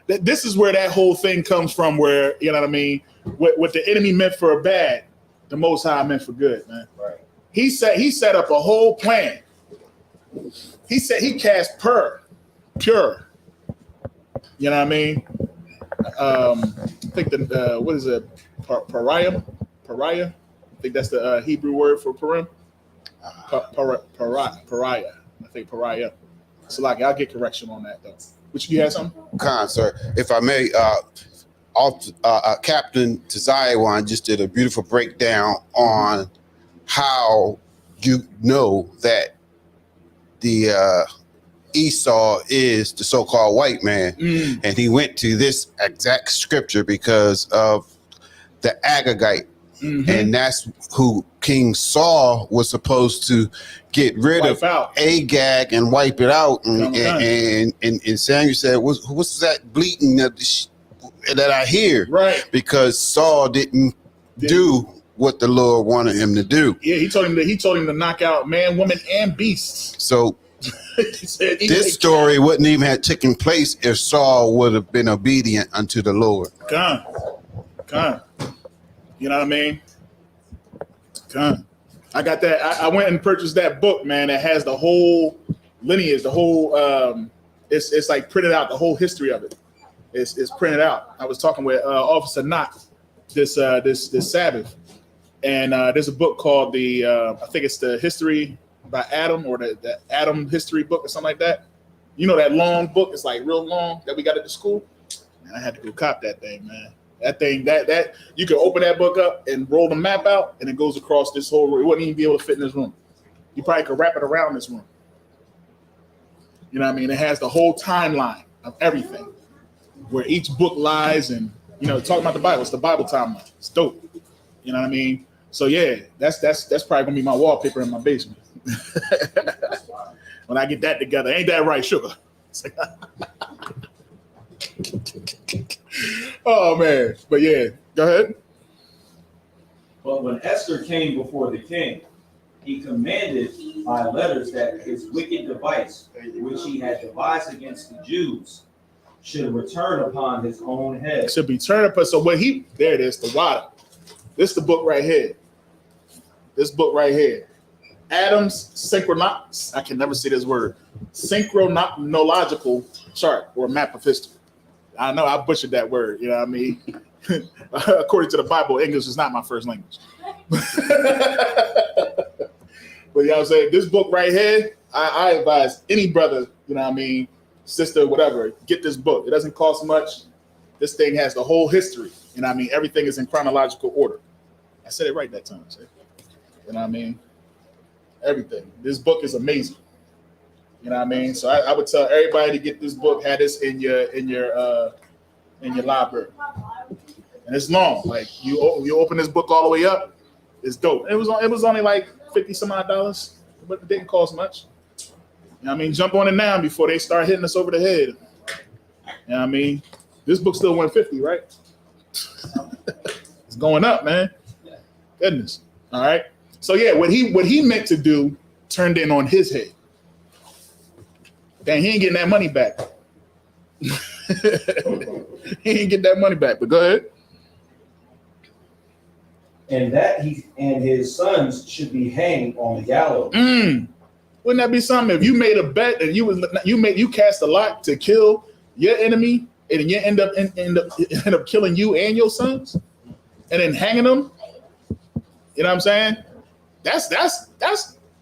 This is where that whole thing comes from, where, you know what I mean? What the enemy meant for bad, the Most High meant for good, man. Right. He set up a whole plan. He said he cast pure. You know what I mean? I think what is it? Pariah. I think that's the Hebrew word for Purim. Pariah. I think pariah. So like, I'll get correction on that though. Which you had something? Khan, sir, if I may, Captain Tazaiwan just did a beautiful breakdown on how you know that the Esau is the so-called white man, and he went to this exact scripture because of the Agagite, and that's who King Saul was supposed to get rid of Agag and wipe it out, and Samuel said, "What's that bleating that I hear?" Right, because Saul didn't do what the Lord wanted him to do. Yeah, he told him to knock out man, woman, and beasts. So this story wouldn't even have taken place if Saul would have been obedient unto the Lord. Come. You know what I mean? Come. I got that. I went and purchased that book, man. That has the whole lineage, the whole. It's like printed out, the whole history of it. It's printed out. I was talking with Officer Knott this Sabbath, and there's a book called I think it's the History by Adam, or the Adam History book or something like that. You know that long book? It's like real long that we got at the school. Man, I had to go cop that thing, man. That thing, that you can open that book up and roll the map out, and it goes across this whole room. It wouldn't even be able to fit in this room. You probably could wrap it around this room. You know what I mean? It has the whole timeline of everything, where each book lies, and talking about the Bible. It's the Bible timeline. It's dope. You know what I mean? So yeah, that's probably gonna be my wallpaper in my basement. When I get that together, ain't that right, sugar? Oh man, but yeah, go ahead. But when Esther came before the king, he commanded by letters that his wicked device, which he had devised against the Jews, should return upon his own head. Should be turned upon. So there it is, the water. This is the book right here. This book right here. Adam's I can never say this word. Synchronological chart, or map of history. I know I butchered that word, you know what I mean? According to the Bible, English is not my first language. But you know what I'm saying? This book right here, I advise any brother, you know what I mean, sister, whatever, get this book. It doesn't cost much. This thing has the whole history. You know what I mean? Everything is in chronological order. I said it right that time. So, you know what I mean? Everything. This book is amazing. You know what I mean? So I would tell everybody to get this book, have this in your library. And it's long. Like you open this book all the way up, it's dope. It was only like $50 some odd, but it didn't cost much. You know what I mean? Jump on it now before they start hitting us over the head. You know what I mean? This book still 150, right? It's going up, man. Goodness. All right. So yeah, what he meant to do turned in on his head. Dang, he ain't getting that money back. He ain't getting that money back. But go ahead. And that he and his sons should be hanged on the gallows. Wouldn't that be something if you made a bet and you cast a lot to kill your enemy and you end up killing you and your sons and then hanging them? You know what I'm saying? That's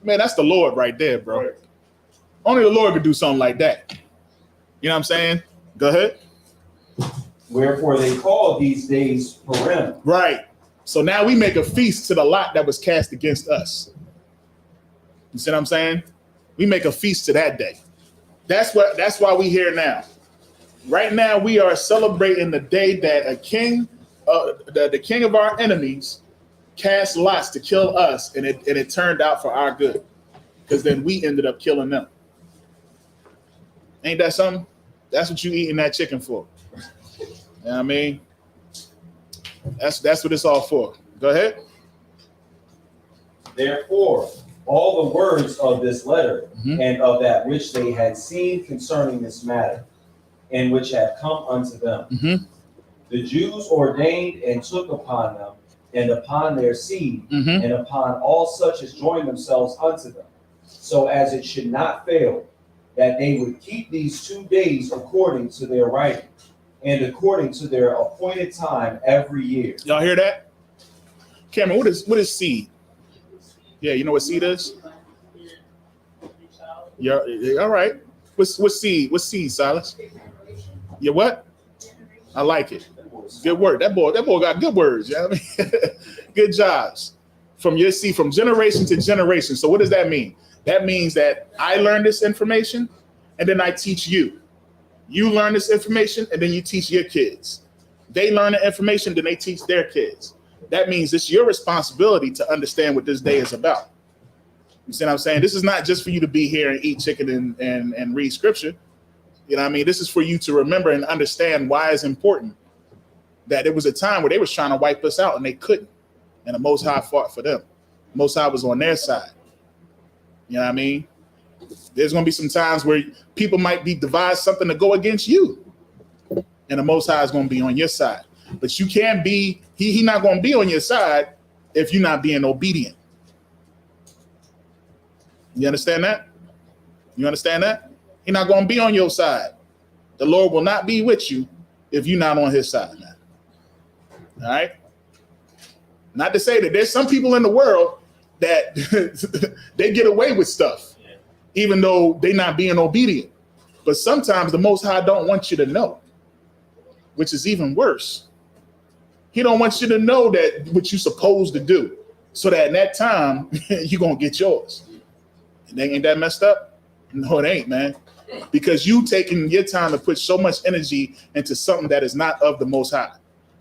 man, that's the Lord right there, bro. Right. Only the Lord could do something like that. You know what I'm saying? Go ahead. Wherefore they call these days Purim. Right. So now we make a feast to the lot that was cast against us. You see what I'm saying? We make a feast to that day. That's why we here now. Right now we are celebrating the day that a king, the king of our enemies, cast lots to kill us, and it turned out for our good, because then we ended up killing them. Ain't that something? That's what you eating that chicken for. You know what I mean? That's what it's all for. Go ahead. Therefore, all the words of this letter and of that which they had seen concerning this matter, and which had come unto them, the Jews ordained and took upon them, and upon their seed, and upon all such as joined themselves unto them, so as it should not fail, that they would keep these 2 days according to their writing, and according to their appointed time every year. Y'all hear that? Cameron, what is seed? Yeah, you know what seed is? Yeah, all right. What's seed? What's seed, Silas? Yeah, what? I like it. Good word. That boy got good words. You know what I mean? Good jobs. From generation to generation. So what does that mean? That means that I learn this information and then I teach you. You learn this information and then you teach your kids. They learn the information, then they teach their kids. That means it's your responsibility to understand what this day is about. You see what I'm saying? This is not just for you to be here and eat chicken and read scripture. You know what I mean? This is for you to remember and understand why it's important. That it was a time where they was trying to wipe us out and they couldn't. And the Most High fought for them. The Most High was on their side. You know what I mean? There's going to be some times where people might be devised something to go against you. And the Most High is going to be on your side. But you can't be, he's not going to be on your side if you're not being obedient. You understand that? You understand that? He's not going to be on your side. The Lord will not be with you if you're not on his side, man. All right? Not to say that there's some people in the world that they get away with stuff, even though they're not being obedient. But sometimes the Most High don't want you to know, which is even worse. He don't want you to know that what you're supposed to do, so that in that time, you're going to get yours. And ain't that messed up? No, it ain't, man. Because you taking your time to put so much energy into something that is not of the Most High.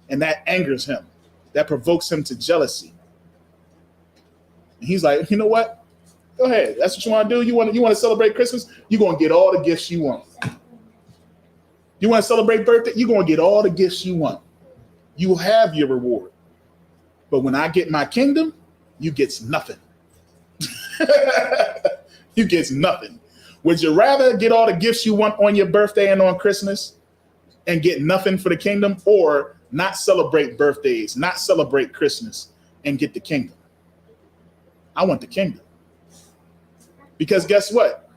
And that angers him. That provokes him to jealousy. And he's like, you know what? Go ahead. That's what you want to do? You want to celebrate Christmas? You're going to get all the gifts you want. You want to celebrate birthday? You're going to get all the gifts you want. You will have your reward. But when I get my kingdom, you get nothing. You get nothing. Would you rather get all the gifts you want on your birthday and on Christmas and get nothing for the kingdom, or not celebrate birthdays, not celebrate Christmas and get the kingdom? I want the kingdom. Because guess what?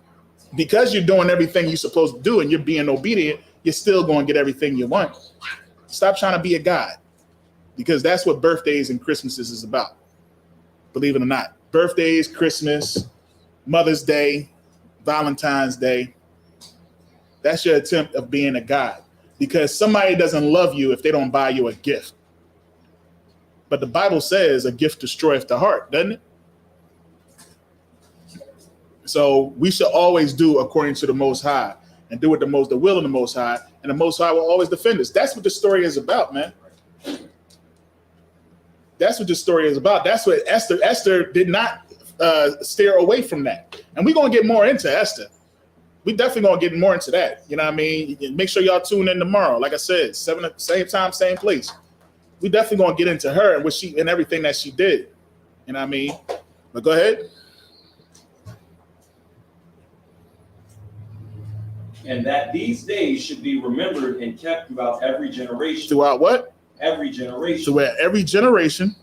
Because you're doing everything you're supposed to do and you're being obedient, you're still going to get everything you want. Stop trying to be a God, because that's what birthdays and Christmases is about. Believe it or not. Birthdays, Christmas, Mother's Day, Valentine's Day. That's your attempt of being a God, because somebody doesn't love you if they don't buy you a gift. But the Bible says a gift destroyeth the heart, doesn't it? So we should always do according to the Most High and do what the will of the Most High, and the Most High will always defend us. That's what the story is about, man. That's what the story is about. That's what Esther did not steer away from that. And we're going to get more into Esther. we definitely gonna get more into that. You know what I mean? Make sure y'all tune in tomorrow. Like I said, 7 same time, same place. We definitely gonna get into her and what she and everything that she did. You know what I mean? But go ahead. And that these days should be remembered and kept throughout every generation. Throughout what? Every generation. Throughout every generation.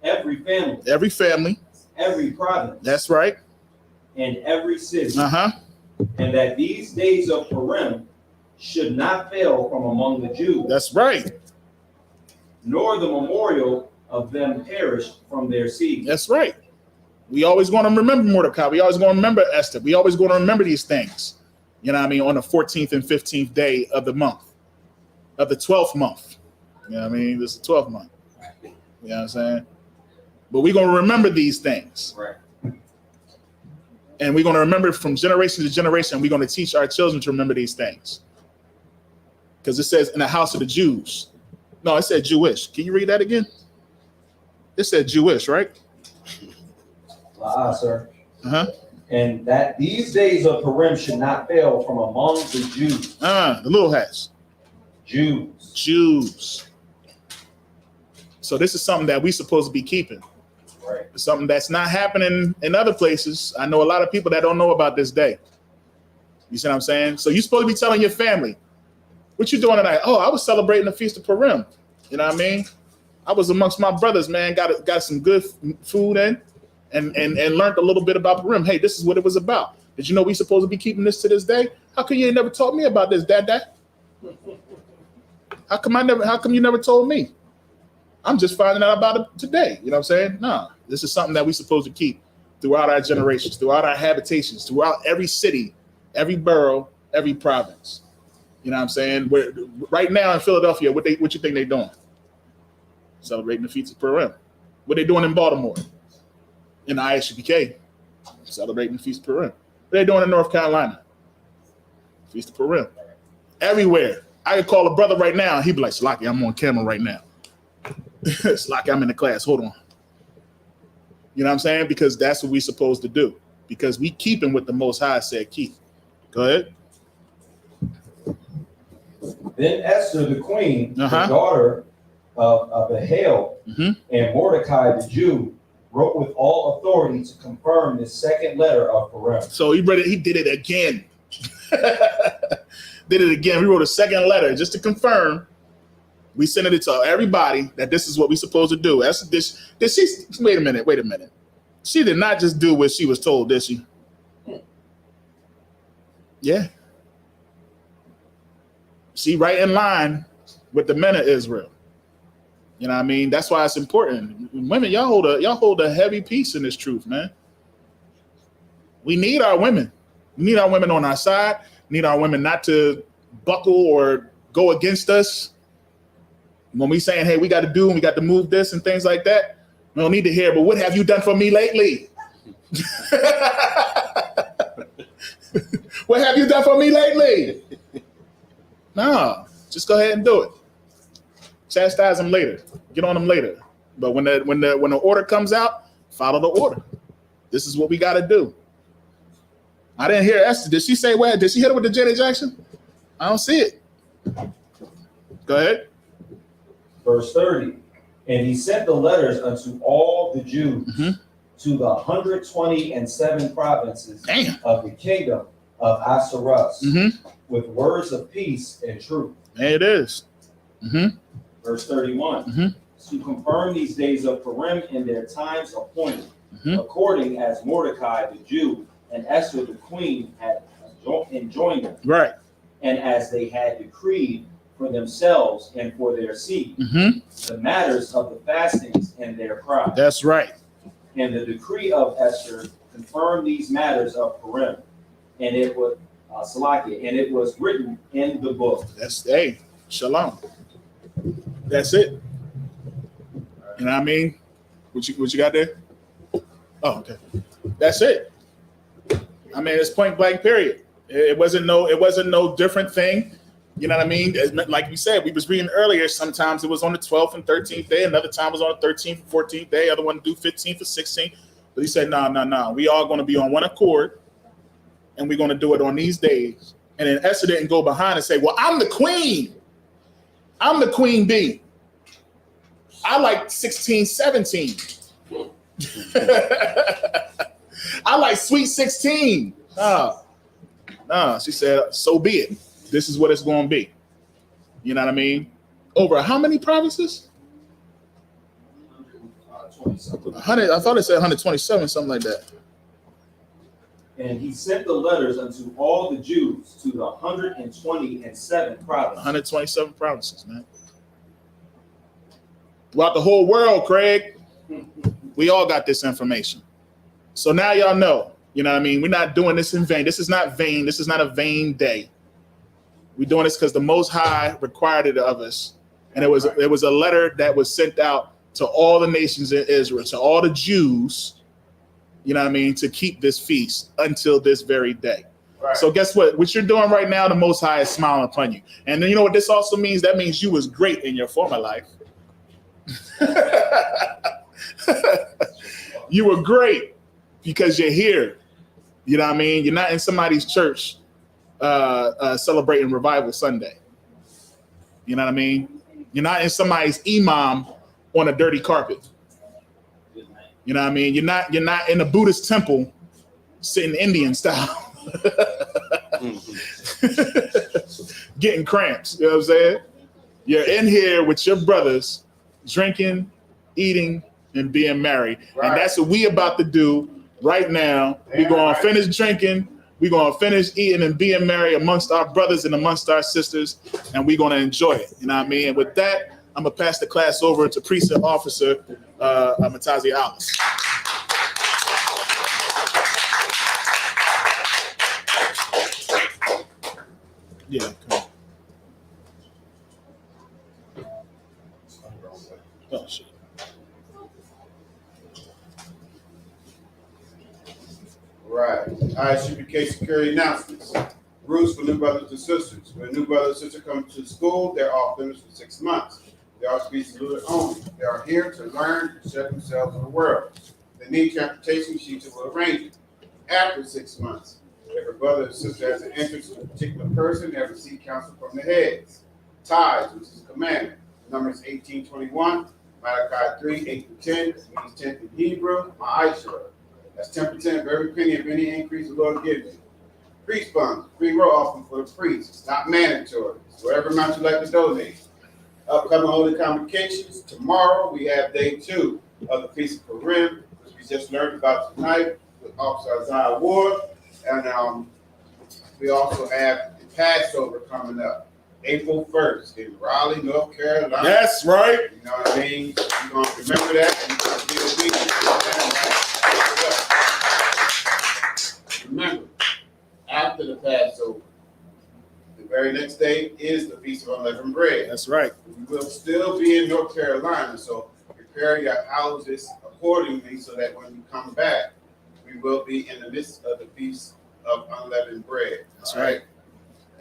Every family. Every family. Every province. That's right. And every city. Uh-huh. And that these days of Purim should not fail from among the Jews. That's right. Nor the memorial of them perish from their seed. That's right. We always going to remember Mordecai. We always going to remember Esther. We always going to remember these things. You know what I mean? On the 14th and 15th day of the month, of the 12th month. You know what I mean? This is the 12th month. You know what I'm saying? But we're going to remember these things. Right. And we're going to remember from generation to generation. We're going to teach our children to remember these things. Because it says in the house of the Jews. No, it said Jewish. Can you read that again? It said Jewish, right? Sir. Uh-huh. And that these days of Purim should not fail from among the Jews. The little hats. Jews. So this is something that we're supposed to be keeping. Right. It's something that's not happening in other places. I know a lot of people that don't know about this day. You see what I'm saying? So you're supposed to be telling your family, what you doing tonight? Oh, I was celebrating the Feast of Purim. You know what I mean? I was amongst my brothers, man. Got some good food in. And learned a little bit about Purim. Hey, this is what it was about. Did you know we supposed to be keeping this to this day? How come you ain't never told me about this, Dad? How come you never told me? I'm just finding out about it today. You know what I'm saying? No, this is something that we supposed to keep throughout our generations, throughout our habitations, throughout every city, every borough, every province. You know what I'm saying? Right now in Philadelphia, what you think they doing? Celebrating the Feast of Purim. What they doing in Baltimore? In the Isupk, celebrating the Feast of Purim. What they doing in North Carolina? Feast of Purim. Everywhere. I could call a brother right now, and he'd be like, Slocky, I'm on camera right now. Slocky, I'm in the class. Hold on. You know what I'm saying? Because that's what we're supposed to do. Because we keeping what the Most High said keep. Go ahead. Then Esther, the queen, the daughter of Abihail, and Mordecai, the Jew, wrote with all authority to confirm this second letter of Purim. So he did it again. Did it again. We wrote a second letter just to confirm. We sent it to everybody that this is what we're supposed to do. Wait a minute. She did not just do what she was told, did she? Yeah. She right in line with the men of Israel. You know what I mean? That's why it's important. Women, y'all hold a heavy piece in this truth, man. We need our women. We need our women on our side. We need our women not to buckle or go against us. When we saying, hey, we got to do and we got to move this and things like that, we don't need to hear, but what have you done for me lately? What have you done for me lately? No, just go ahead and do it. Chastise them later. Get on them later. But when the order comes out, follow the order. This is what we got to do. I didn't hear Esther. Did she say where? Did she hit her with the Janet Jackson? I don't see it. Go ahead. Verse 30. And he sent the letters unto all the Jews to the 127 provinces of the kingdom of Ahasuerus with words of peace and truth. There it is. Verse 31. To confirm these days of Purim in their times appointed, according as Mordecai the Jew and Esther the queen had enjoined them. Right. And as they had decreed for themselves and for their seed, the matters of the fastings and their cries. That's right. And the decree of Esther confirmed these matters of Purim, and it was Salakia, and it was written in the book. That's shalom. That's it. You know what I mean? What you got there? Oh, okay. That's it. I mean, it's point blank. Period. It wasn't no different thing. You know what I mean? Like we said, we was reading earlier. Sometimes it was on the 12th and 13th day. Another time it was on the 13th and 14th day. Other one do 15th or 16th. But he said, no. We all going to be on one accord. and we're going to do it on these days. And then Esther didn't go behind and say, well, I'm the queen. I'm the queen bee. I like 16, 17. I like sweet 16. No, she said, so be it. This is what it's going to be. You know what I mean? Over how many provinces? 100. I thought it said 127, something like that. And he sent the letters unto all the Jews to the 127 provinces. 127 provinces, man. Throughout the whole world, Craig. We all got this information. So now y'all know. You know what I mean? We're not doing this in vain. This is not vain. This is not a vain day. We're doing this because the Most High required it of us. And it was a letter that was sent out to all the nations in Israel, to all the Jews, you know what I mean, to keep this feast until this very day. Right. So guess what? What you're doing right now, the Most High is smiling upon you. And then you know what this also means? That means you was great in your former life. You were great because you're here. You know what I mean? You're not in somebody's church celebrating Revival Sunday. You know what I mean? You're not in somebody's imam on a dirty carpet. You know what I mean? You're not in a Buddhist temple sitting Indian style. Getting cramps. You know what I'm saying? You're in here with your brothers drinking, eating, and being merry. Right. And that's what we about to do right now. We're going to finish drinking. We're going to finish eating and being merry amongst our brothers and amongst our sisters. And we're going to enjoy it. You know what I mean? And with that, I'm going to pass the class over to Precinct Officer Matazi Alice. Yeah, come on. Oh, shit. Right. Isupk security announcements. Rules for new brothers and sisters. When a new brother and sister come to school, they're off limits for 6 months. They are to be saluted only. They are here to learn and share themselves in the world. They need transportation, she will arrange it. After 6 months, if a brother or sister has an interest in a particular person, they have to seek counsel from the heads. Tithes, which is a commandment. Numbers 18:21, Malachi 3:8-10, means 10th in Hebrew, Ma'ashra. That's 10% of every penny of any increase the Lord gives you. Priest funds, free will offering for the priest. It's not mandatory. It's whatever amount you like to donate. Upcoming holy convocations. Tomorrow we have day 2 of the Feast of Purim, which we just learned about tonight with Officer Isaiah Ward. And we also have the Passover coming up, April 1st in Raleigh, North Carolina. That's right. You know what I mean? You're going to remember that. And you're going to be obedient to that. Remember, after the Passover, the very next day is the Feast of Unleavened Bread. That's right. We will still be in North Carolina, so prepare your houses accordingly so that when you come back, we will be in the midst of the Feast of Unleavened Bread. That's right.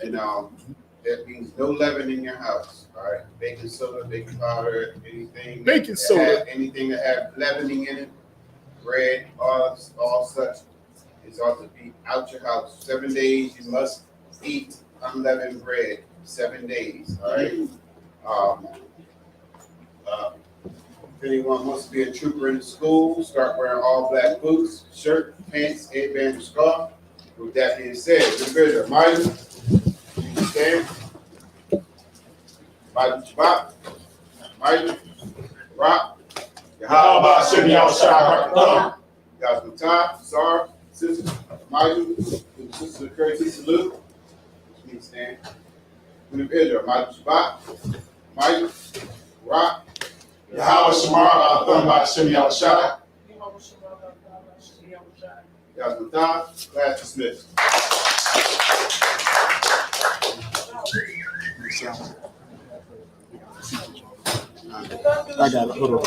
And that means no leaven in your house. All right. Baking soda, baking powder, anything. Baking soda. Anything that have leavening in it, bread, all such is ought to be out your house. 7 days you must eat unleavened bread. 7 days. All right. If anyone wants to be a trooper in the school, start wearing all black boots, shirt, pants, headband, and scarf. With that being said, the bridge Mighty, you stand. Mighty Shabbat, Mighty, Rock, Yahweh Shem Yahushua, God's Matah, Sar, Sister, Mighty, Sister of Courtesy Salute, which means stand. When the Israel, Mighty Shabbat, Mighty, Rock, Yahweh Shemar, Athon Shem Yahushua. God's Matah, class dismissed. I got a little.